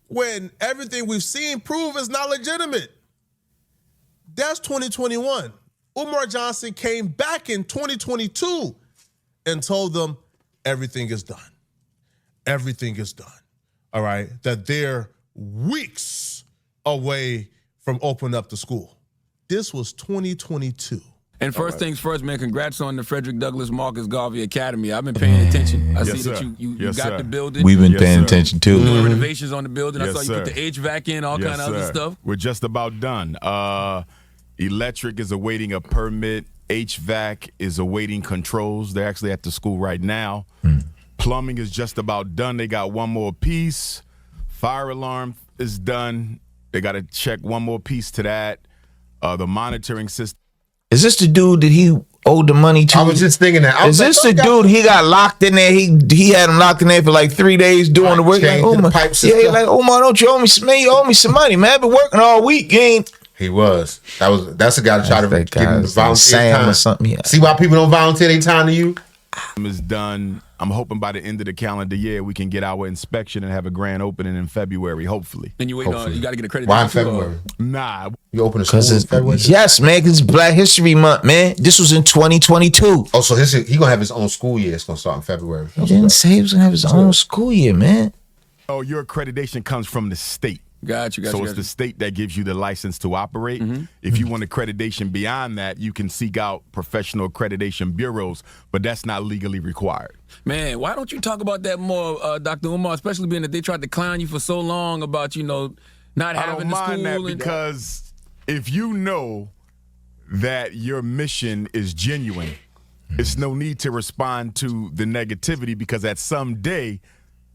when everything we've seen prove is not legitimate? That's 2021. Umar Johnson came back in 2022 and told them everything is done. Everything is done. All right? That they're weeks away from opening up the school. This was 2022. And first things first, man, congrats on the Frederick Douglass Marcus Garvey Academy. I've been paying attention. I see that you got the building. We've been paying attention too. Doing renovations on the building. I saw you put the HVAC in, all kind of other stuff. We're just about done. Electric is awaiting a permit. HVAC is awaiting controls. They're actually at the school right now. Plumbing is just about done. They got one more piece. Fire alarm is done. They got to check one more piece to that. The monitoring system. Is this the dude that he owed the money to? I was just thinking that. Is this the dude he got locked in there? He had him locked in there for like 3 days doing the work. Like, Omar, yeah, like Omar, don't you owe me some money? You owe me some money, man. I've been working all week. You ain't. He was. That's a guy to try to get him to volunteer time or something. Yeah. See why people don't volunteer their time to you? Is done. I'm hoping by the end of the calendar year we can get our inspection and have a grand opening in February, hopefully. And you wait on, you got to get accredited. Why in February? Nah. You open a school in February? Yes, man, because it's Black History Month, man. This was in 2022. Oh, so he going to have his own school year. It's going to start in February. He didn't say he was going to have his own school year, man. Oh, your accreditation comes from the state. Got you. So it's the state that gives you the license to operate. If you want accreditation beyond that, you can seek out professional accreditation bureaus, but that's not legally required. Man, why don't you talk about that more, Dr. Umar, especially being that they tried to clown you for so long about, not having the school. I don't mind that because if you know that your mission is genuine, it's no need to respond to the negativity because at some day,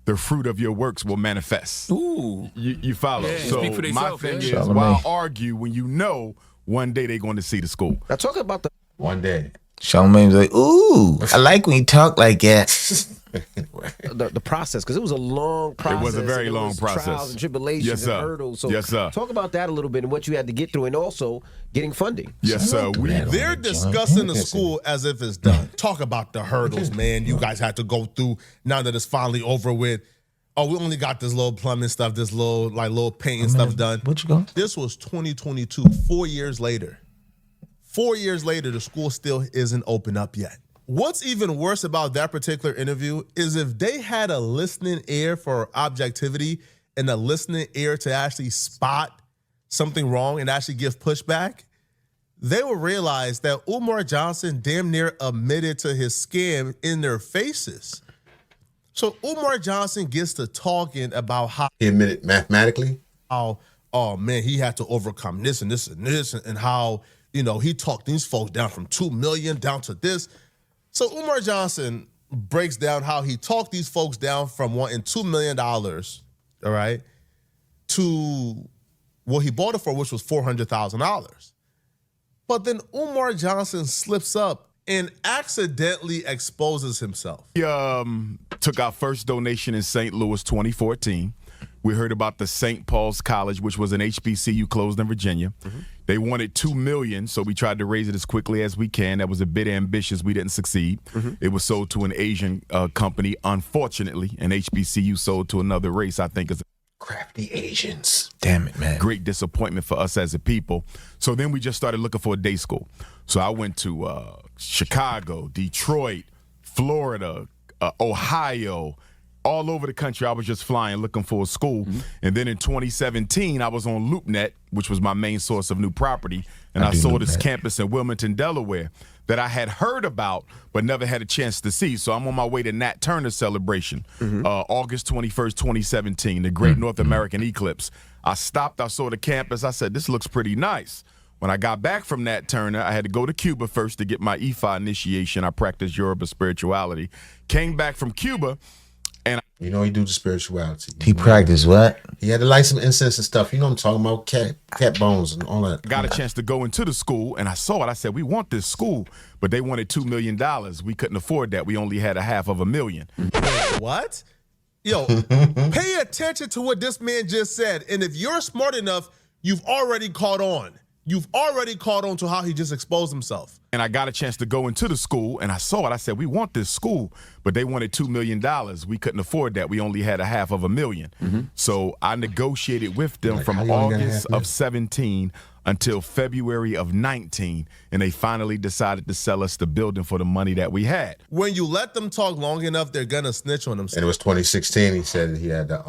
the fruit of your works will manifest. Ooh. You follow. Yeah, so speak for my themselves, thing yeah. is, why argue when you know one day they're going to see the school? Now talk about the one day. Charlamagne's like, ooh, I like when you talk like that. the process, because it was a long process. It was a very long process. Trials and tribulations and hurdles. So talk about that a little bit and what you had to get through, and also getting funding. Yes, sir. They're discussing the school as if it's done. Talk about the hurdles, man. You guys had to go through now that it's finally over with. Oh, we only got this little plumbing stuff, this little painting stuff done. What you got? This was 2022, 4 years later. 4 years later, the school still isn't open up yet. What's even worse about that particular interview is if they had a listening ear for objectivity and a listening ear to actually spot something wrong and actually give pushback, they will realize that Umar Johnson damn near admitted to his scam in their faces. So Umar Johnson gets to talking about how he admitted mathematically. How, oh man, he had to overcome this and this and this, and how, he talked these folks down from 2 million down to this. So Umar Johnson breaks down how he talked these folks down from wanting $2 million, all right, to what he bought it for, which was $400,000. But then Umar Johnson slips up and accidentally exposes himself. We took our first donation in St. Louis 2014. We heard about the St. Paul's College, which was an HBCU closed in Virginia. They wanted $2 million, so we tried to raise it as quickly as we can. That was a bit ambitious. We didn't succeed. It was sold to an Asian company. Unfortunately, an HBCU sold to another race, I think is crafty Asians. Damn it, man. Great disappointment for us as a people. So then we just started looking for a day school. So I went to Chicago, Detroit, Florida, Ohio, all over the country. I was just flying, looking for a school. And then in 2017, I was on LoopNet, which was my main source of new property, and I saw this campus in Wilmington, Delaware, that I had heard about but never had a chance to see. So I'm on my way to Nat Turner's celebration, August 21st, 2017, the Great North American Eclipse. I stopped, I saw the campus, I said, this looks pretty nice. When I got back from Nat Turner, I had to go to Cuba first to get my Ifa initiation. I practiced Yoruba spirituality. Came back from Cuba, and you know he do the spirituality. He practiced what? He had to light some incense and stuff. You know what I'm talking about? Cat bones and all that. Got a chance to go into the school, and I saw it. I said, we want this school, but they wanted $2 million. We couldn't afford that. We only had $500,000. What? Yo, pay attention to what this man just said. And if you're smart enough, you've already caught on. You've already caught on to how he just exposed himself. And I got a chance to go into the school, and I saw it. I said, we want this school, but they wanted $2 million. We couldn't afford that. We only had $500,000. So I negotiated with them from August of 17 until February of 19, and they finally decided to sell us the building for the money that we had. When you let them talk long enough, they're gonna snitch on themselves. And it was 2016. He said he had the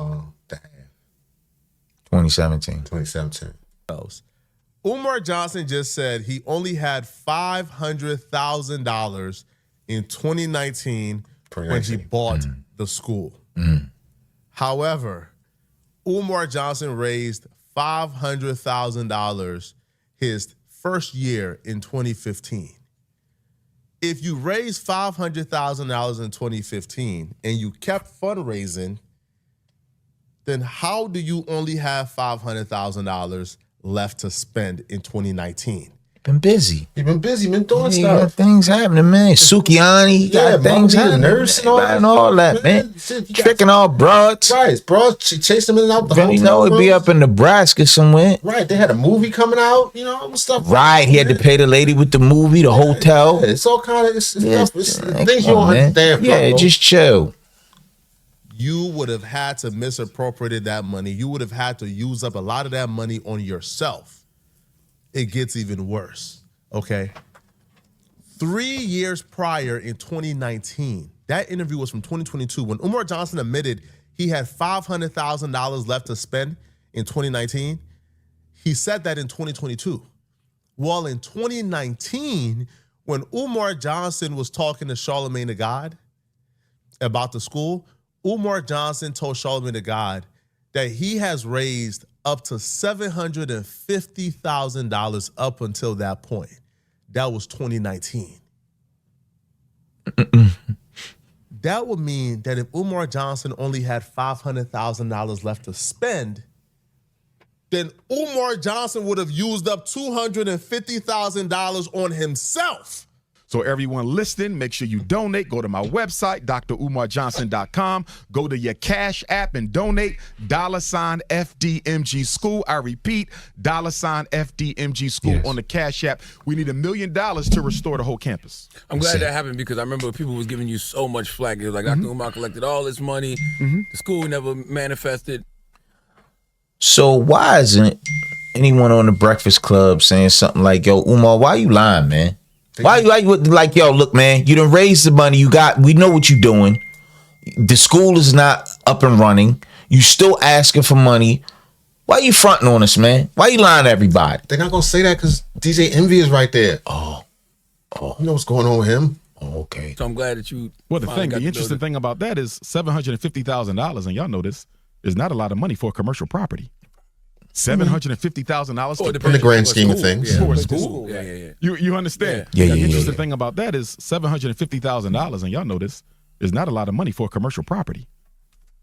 2017. 2017. Umar Johnson just said he only had $500,000 in 2019 when he bought the school. However, Umar Johnson raised $500,000 his first year in 2015. If you raised $500,000 in 2015 and you kept fundraising, then how do you only have $500,000 left to spend in 2019? Been busy. He been busy, been doing He stuff. got things happening, man. Sukiani, he got things happening. Nurse and all that, man. Tricking all broads. Right, broads chasing him in and out the hotel. You know, it'd be up in Nebraska somewhere. Right, they had a movie coming out, you know, stuff. Right, he had to pay the lady with the movie, the hotel. Yeah, it's all kind of stuff. It's things you Come don't on, man. understand. Yeah, bro. just chill. You would have had to misappropriate that money. You would have had to use up a lot of that money on yourself. It gets even worse, okay? 3 years prior in 2019, that interview was from 2022, when Umar Johnson admitted he had $500,000 left to spend in 2019, he said that in 2022. Well, in 2019, when Umar Johnson was talking to Charlamagne the God about the school, Umar Johnson told Charlamagne the God that he has raised up to $750,000 up until that point. That was 2019. That would mean that if Umar Johnson only had $500,000 left to spend, then Umar Johnson would have used up $250,000 on himself. So everyone listening, make sure you donate. Go to my website, drumarjohnson.com. Go to your Cash App and donate $FDMG School. I repeat, $FDMG School on the Cash App. We need $1 million to restore the whole campus. I'm glad that happened because I remember people was giving you so much flack. It was like Dr. Umar collected all this money. The school never manifested. So why isn't anyone on the Breakfast Club saying something like, yo, Umar, why you lying, man? Why you like, yo, look, man, you done raised the money you got. We know what you're doing. The school is not up and running. You still asking for money. Why you fronting on us, man? Why you lying to everybody? They're not going to say that because DJ Envy is right there. Oh. You know what's going on with him? Oh, okay. So I'm glad that you. Well, the interesting thing about that is $750,000, and y'all know this, is not a lot of money for a commercial property. $750,000 in the grand scheme of things for a school. Yeah. You understand? Yeah. The interesting thing about that is $750,000, and y'all know this, is not a lot of money for a commercial property.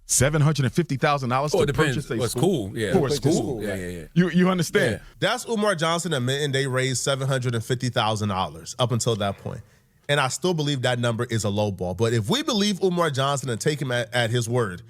$750,000 to purchase a school. For a school. Yeah. You understand? That's Umar Johnson admitting they raised $750,000 up until that point. And I still believe that number is a low ball. But if we believe Umar Johnson and take him at his word,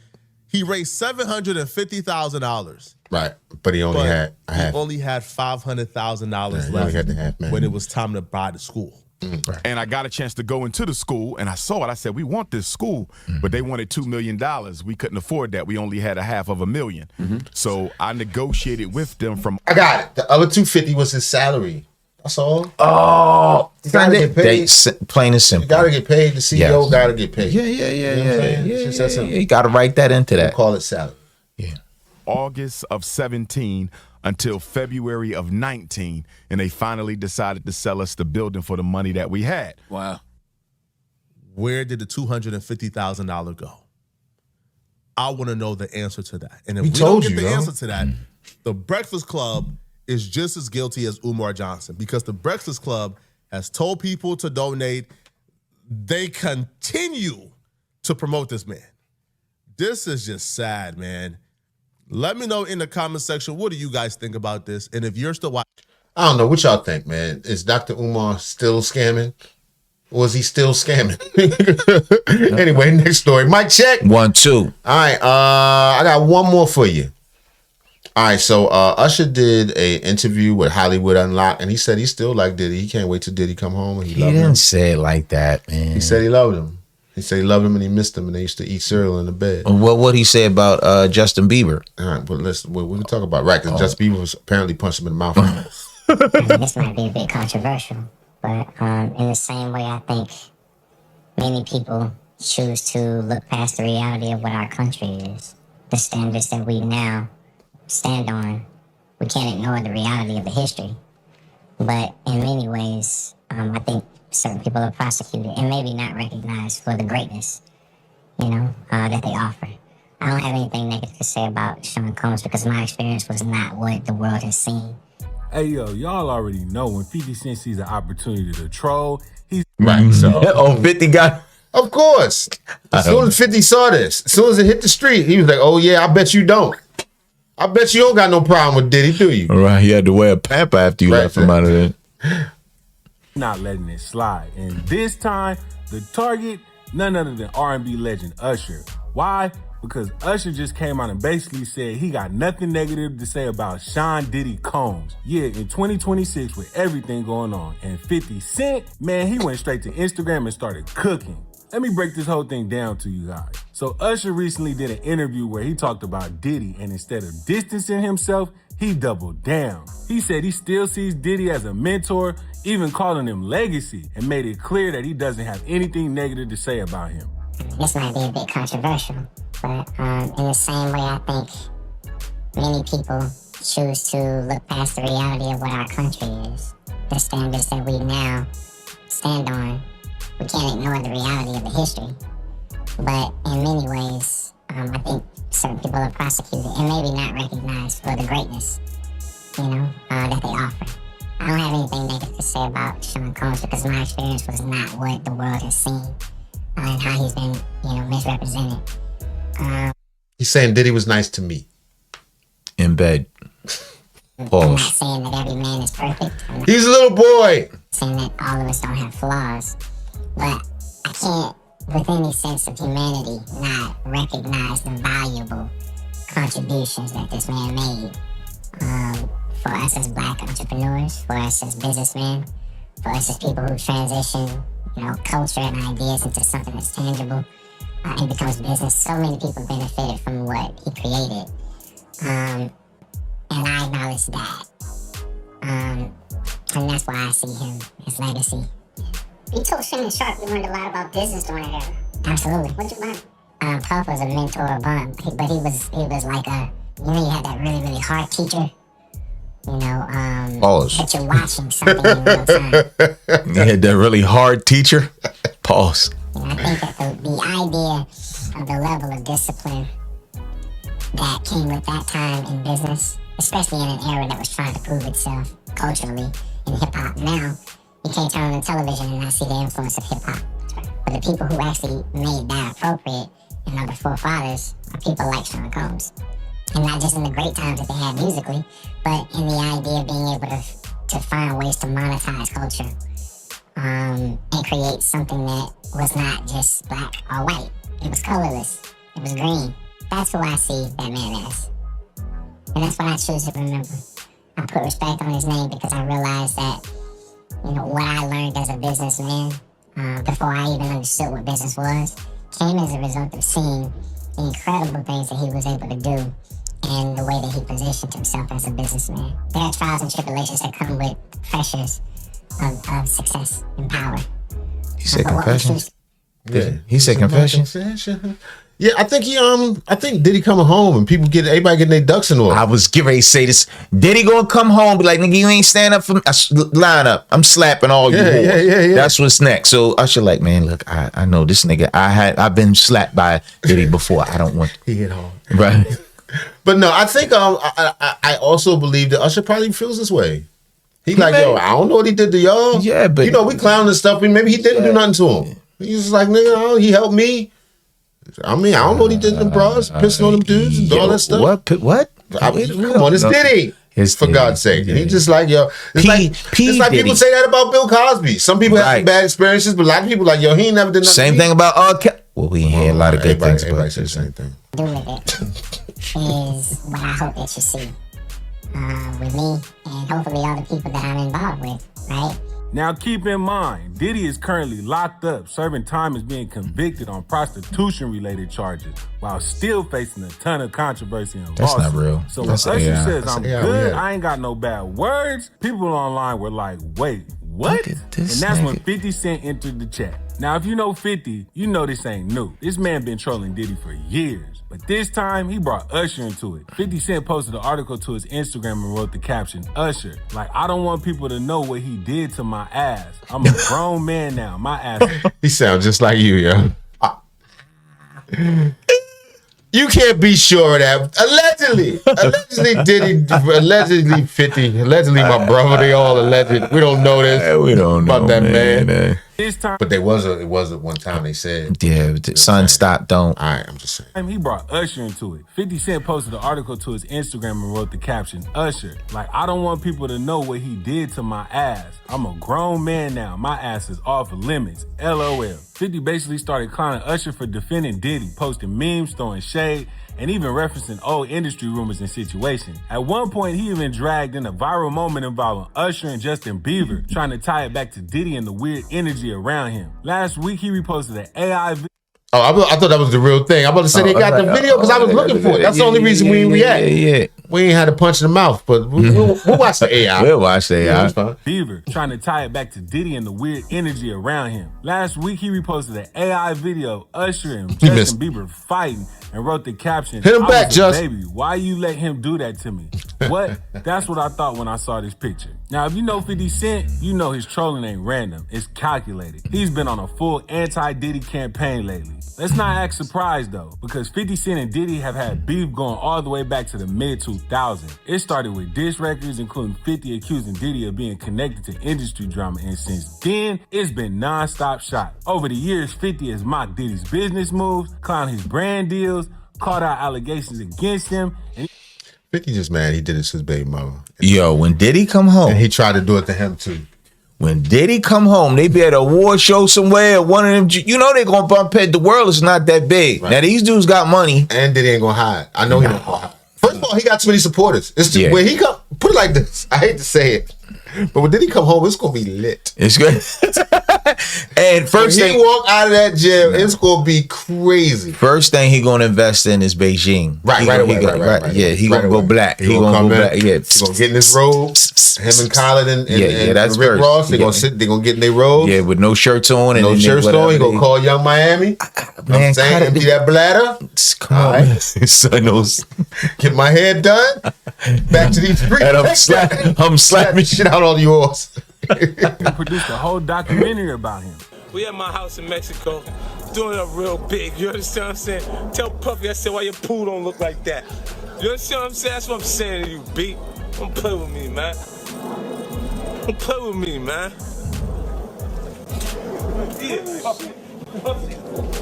He raised $750,000. Right, but he only had a half. Only had $500,000 He left only had the half, man. when it was time to buy the school. Right. And I got a chance to go into the school, and I saw it. I said, we want this school, but they wanted $2 million. We couldn't afford that. We only had $500,000. So I negotiated with them from. I got it. The other 250 was his salary. That's all. Oh, you gotta get paid. Plain and simple. You gotta get paid. The CEO gotta get paid. Yeah. It's just that simple. You gotta write that into that. Call it salary. Yeah. August of 17 until February of 19, and they finally decided to sell us the building for the money that we had. Wow. Where did the $250,000 go? I want to know the answer to that. And if We we told don't you, get the yo. answer to that, the Breakfast Club is just as guilty as Umar Johnson, because the Breakfast Club has told people to donate. They continue to promote this man. This is just sad, man. Let me know in the comment section, what do you guys think about this? And if you're still watching. I don't know. What y'all think, man? Is Dr. Umar still scamming? Or is he still scamming? Anyway, next story. Mic check. 1, 2. All right. I got one more for you. All right. So Usher did a interview with Hollywood Unlocked, and he said he still liked Diddy. He can't wait till Diddy come home, and he loved didn't him. say it like that, man. He said he loved him. He said he loved him and he missed him, and they used to eat cereal in the bed. Well, what he say about Justin Bieber? All right, but listen, we can talk about because Justin Bieber was apparently punched him in the mouth. This might be a bit controversial, but in the same way, I think many people choose to look past the reality of what our country is, the standards that we now stand on. We can't ignore the reality of the history, but in many ways, I think certain people are prosecuted and maybe not recognized for the greatness, that they offer. I don't have anything negative to say about Sean Combs because my experience was not what the world has seen. Hey, yo, y'all already know when 50 Cent sees an opportunity to troll, he's... Right, so. 50 got... Of course. As soon as 50 saw this, as soon as it hit the street, he was like, oh, yeah, I bet you don't. I bet you don't got no problem with Diddy, do you? Right, he had to wear a pamper after you left him out of there. not letting it slide. And this time, the target, none other than R&B legend Usher. Why? Because Usher just came out and basically said he got nothing negative to say about Sean Diddy Combs. Yeah, in 2026 with everything going on. And 50 Cent, man, he went straight to Instagram and started cooking. Let me break this whole thing down to you guys. So Usher recently did an interview where he talked about Diddy, and instead of distancing himself, he doubled down. He said he still sees Diddy as a mentor, even calling him legacy, and made it clear that he doesn't have anything negative to say about him. This might be a bit controversial, but in the same way, I think many people choose to look past the reality of what our country is, the standards that we now stand on. We can't ignore the reality of the history, but in many ways, I think certain people are prosecuted and maybe not recognized for the greatness, that they offer. I don't have anything negative to say about Sean Combs because my experience was not what the world has seen and how he's been, misrepresented. He's saying Diddy was nice to me. In bed. I'm Pause. not saying that every man is perfect. I'm not He's a little boy. saying that all of us don't have flaws, but I can't, with any sense of humanity, not recognize the valuable contributions that this man made. For us as black entrepreneurs, for us as businessmen, for us as people who transition, culture and ideas into something that's tangible, it becomes business. So many people benefited from what he created. And I acknowledge that. And that's why I see him, his legacy. You told Shannon Sharp you learned a lot about business during that era. Absolutely. What'd you learn? Puff was a mentor, but he was like you had that really, really hard teacher. Pause. That you're watching something in real time. You had that really hard teacher. Pause. I think that the idea of the level of discipline that came with that time in business, especially in an era that was trying to prove itself culturally in hip-hop. Now, you can't turn on the television and not see the influence of hip-hop. But the people who actually made that appropriate and are the forefathers are people like Sean Combs. And not just in the great times that they had musically, but in the idea of being able to find ways to monetize culture and create something that was not just black or white. It was colorless. It was green. That's who I see that man as. And that's what I choose to remember. I put respect on his name because I realized that, what I learned as a businessman, before I even understood what business was, came as a result of seeing the incredible things that he was able to do and the way that he positioned himself as a businessman. There are trials and tribulations that come with pressures of success and power. He said confessions? Yeah. He said confessions? Yeah, I think Diddy coming home and everybody getting their ducks in order. I was getting ready to say this. Diddy gonna come home, be like, nigga, you ain't stand up for me. Line up. I'm slapping all you whores. Yeah. That's what's next. So Usher like, man, look, I know this nigga. I've been slapped by Diddy before. I don't want. He hit hard. Right. But no, I think I also believe that Usher probably feels this way. He like, yo, I don't know what he did to y'all. Yeah, but we clowning and stuff. Maybe he didn't do nothing to him. He's just like, nigga, he helped me. I mean, I don't know what he did to them bros, pissing on them dudes and all that stuff. What? Come on, it's Diddy. For God's sake. And he just like, yo, it's like people say that about Bill Cosby. Some people have some bad experiences, but a lot of people like, yo, he ain't never did nothing. Same thing about well, we ain't had a lot of good things about say the same thing. Do with it is what I hope that you see with me and hopefully all the people that I'm involved with, right? Now keep in mind, Diddy is currently locked up, serving time as being convicted on prostitution-related charges, while still facing a ton of controversy and That's lawsuits. not real. So That's when Usher AI. says, That's I'm AI, good, yeah. I ain't got no bad words, people online were like, wait, what? And this that's nigga. when 50 Cent entered the chat. Now, if you know 50, you know this ain't new. This man been trolling Diddy for years. But this time, he brought Usher into it. 50 Cent posted an article to his Instagram and wrote the caption, Usher, like, I don't want people to know what he did to my ass. I'm a grown man now. My ass. He sounds just like you, yo. You can't be sure of that. Allegedly Diddy, allegedly 50, allegedly my brother, they all alleged. We don't know this. We don't know about that man. This time, But it was one time they said. Yeah, son, stop, don't. All right, I'm just saying. He brought Usher into it. 50 Cent posted an article to his Instagram and wrote the caption, Usher, like, I don't want people to know what he did to my ass. I'm a grown man now. My ass is off limits. LOL. 50 basically started clowning Usher for defending Diddy, posting memes, throwing shade, and even referencing old industry rumors and situations. At one point, he even dragged in a viral moment involving Usher and Justin Bieber, trying to tie it back to Diddy and the weird energy around him. Last week, he reposted an AI video. Oh, I thought that was the real thing. I'm about to say they got the video because I was looking for it. That's the only reason we didn't react. Yeah. We ain't had a punch in the mouth, but we'll watch the AI. We'll watch the AI. Bieber, trying to tie it back to Diddy and the weird energy around him. Last week, he reposted an AI video of Usher and Justin Bieber fighting and wrote the caption, Hit him back, Justin. Baby, why you let him do that to me? What? That's what I thought when I saw this picture. Now, if you know 50 Cent, you know his trolling ain't random. It's calculated. He's been on a full anti-Diddy campaign lately. Let's not act surprised, though, because 50 Cent and Diddy have had beef going all the way back to the mid-2000s. It started with diss records, including 50 accusing Diddy of being connected to industry drama, and since then, it's been non-stop shot. Over the years, 50 has mocked Diddy's business moves, clowned his brand deals, called out allegations against him, and 50 just mad he did it to his baby mama. Yo, when Diddy come home. And he tried to do it to him, too. When Diddy come home, they be at a award show somewhere. One of them, you know they gonna bump head. The world is not that big. Right. Now these dudes got money, and Diddy ain't gonna hide. I know he don't gonna hide. First of all, he got too many supporters. It's just, when he come, put it like this. I hate to say it, but when Diddy come home, it's gonna be lit. It's good. And first when he walk out of that jail, it's gonna be crazy. First thing he gonna invest in is Beijing. Right. Yeah, he gonna go black. He gonna go black. Yeah, he gonna get in his robe. Him and Khaled and that's Rick first. Ross. They gonna sit. They gonna get in their robes. Yeah, with no shirts on and no shirts on. He gonna call Young Miami. Man, I'm saying, empty that bladder. Come on, son. Get my hair done. Back to these streets. And I'm slapping shit out on yours. produced a whole documentary about him. We at my house in Mexico, doing it up real big. You understand what I'm saying? Tell Puffy, I said, why your pool don't look like that? You understand what I'm saying? That's what I'm saying to you, B. Don't play with me, man. Don't play with me, man. Yeah,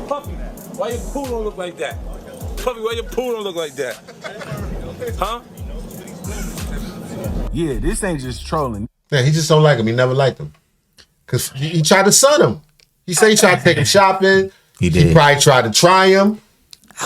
Puffy, why your pool don't look like that? Puffy, why your pool don't look like that? Huh? Yeah, this ain't just trolling. Yeah, he just don't like him. He never liked him. Because he tried to son him. He said he tried to take him shopping. He did. He probably tried to try him.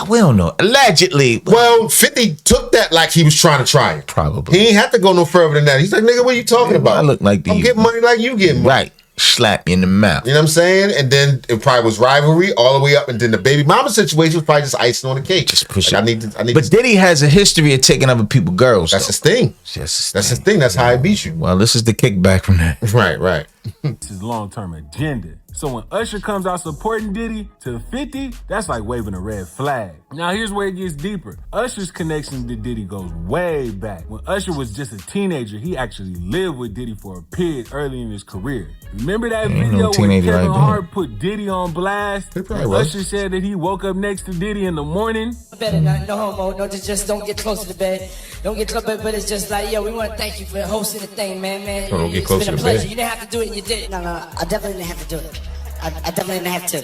We don't know. Allegedly. Well, 50 took that like he was trying to try it. Probably. He ain't have to go no further than that. He's like, nigga, what are you talking about? I look like I'm getting money like you getting money. Right. Slap you in the mouth. You know what I'm saying? And then it probably was rivalry all the way up. And then the baby mama situation was probably just icing on the cake. Just push like, it. I need but Diddy has a history of taking other people's girls. That's his thing. That's his thing. That's how he beats you. Well, this is the kickback from that. Right. It's his long-term agenda. So when Usher comes out supporting Diddy to 50, that's like waving a red flag. Now here's where it gets deeper. Usher's connection to Diddy goes way back. When Usher was just a teenager, he actually lived with Diddy for a period early in his career. Remember that video when Kevin Hart put Diddy on blast? Usher said that he woke up next to Diddy in the morning. Better not, no homo, no, just don't get close to the bed. Don't get close to the bed, but it's just like, yo, we want to thank you for hosting the thing, man. Don't get It's close been to a the bed. pleasure. You didn't have to do it, you did it. No, I definitely didn't have to do it. I definitely didn't have to.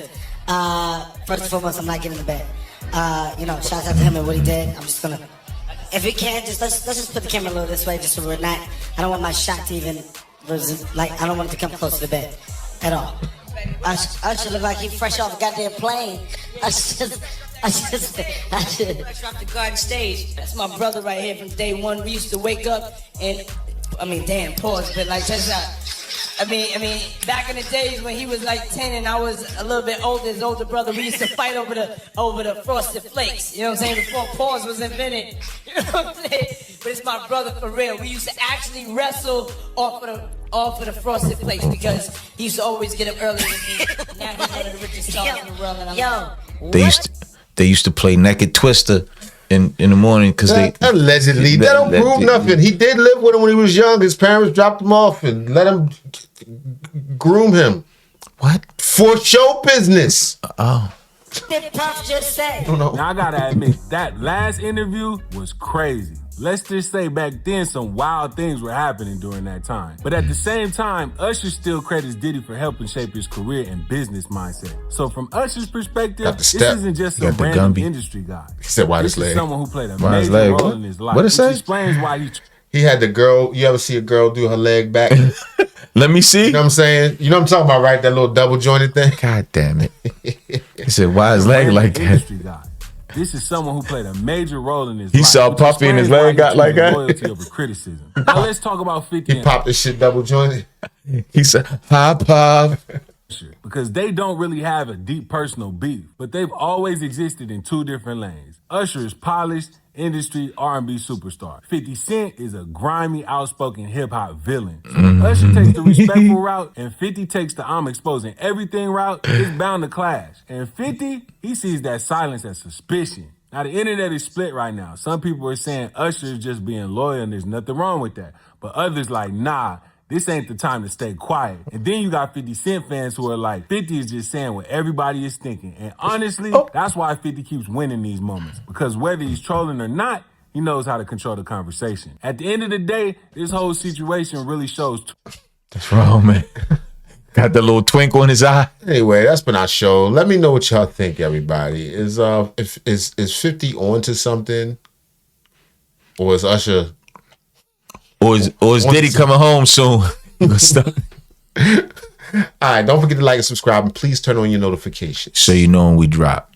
First and foremost, I'm not getting in the bed. Shout out to him and what he did. I'm just gonna, if we can, let's just put the camera a little this way, just so we're not. I don't want my shot to even, I don't want it to come close to the bed at all. Usher look like he fresh off a goddamn plane. I should. Fresh off the garden stage. That's my brother right here from day one. We used to wake up and, pause, but like just. Back in the days when he was like 10 and I was a little bit older, his older brother, we used to fight over the Frosted Flakes. You know what I'm saying? Before pause was invented. You know what I'm saying? But it's my brother for real. We used to actually wrestle off of the Frosted Flakes because he used to always get up early with me. Now he's one of the richest stars in the world. And They used to play Naked Twister in the morning because they allegedly that don't prove nothing. He did live with him when he was young. His parents dropped him off and let him groom him. What? For show business. Oh. Did Puff just say? Now I gotta admit, that last interview was crazy. Let's just say back then some wild things were happening during that time. But at the same time, Usher still credits Diddy for helping shape his career and business mindset. So from Usher's perspective, this isn't just a random industry guy. He said, why this This is lady? someone who played a major role in his life. What it say? Which explains why he had the girl. You ever see a girl do her leg back? Let me see. You know what I'm saying? You know what I'm talking about, right? That little double jointed thing. God damn it. He said, why his leg like that? This is someone who played a major role in his He life. saw which Puffy and his explains why leg got he like chose that? loyalty over criticism. Now let's talk about 50. He popped this shit double jointed. He said, hi, Puff. Because they don't really have a deep personal beef, but they've always existed in two different lanes. Usher is polished, industry R&B superstar. 50 Cent is a grimy, outspoken hip-hop villain. So if Usher takes the respectful route and 50 takes the I'm exposing everything route, it's bound to clash. And 50, he sees that silence as suspicion. Now, the internet is split right now. Some people are saying Usher is just being loyal and there's nothing wrong with that. But others like, nah, this ain't the time to stay quiet. And then you got 50 Cent fans who are like, 50 is just saying what everybody is thinking. And honestly, that's why 50 keeps winning these moments. Because whether he's trolling or not, he knows how to control the conversation. At the end of the day, this whole situation really shows... That's wrong, man. Got the little twinkle in his eye. Anyway, that's been our show. Let me know what y'all think, everybody. Is 50 on to something? Or is Usher... Or is Diddy coming home soon? All right, don't forget to like and subscribe, and please turn on your notifications so you know when we drop.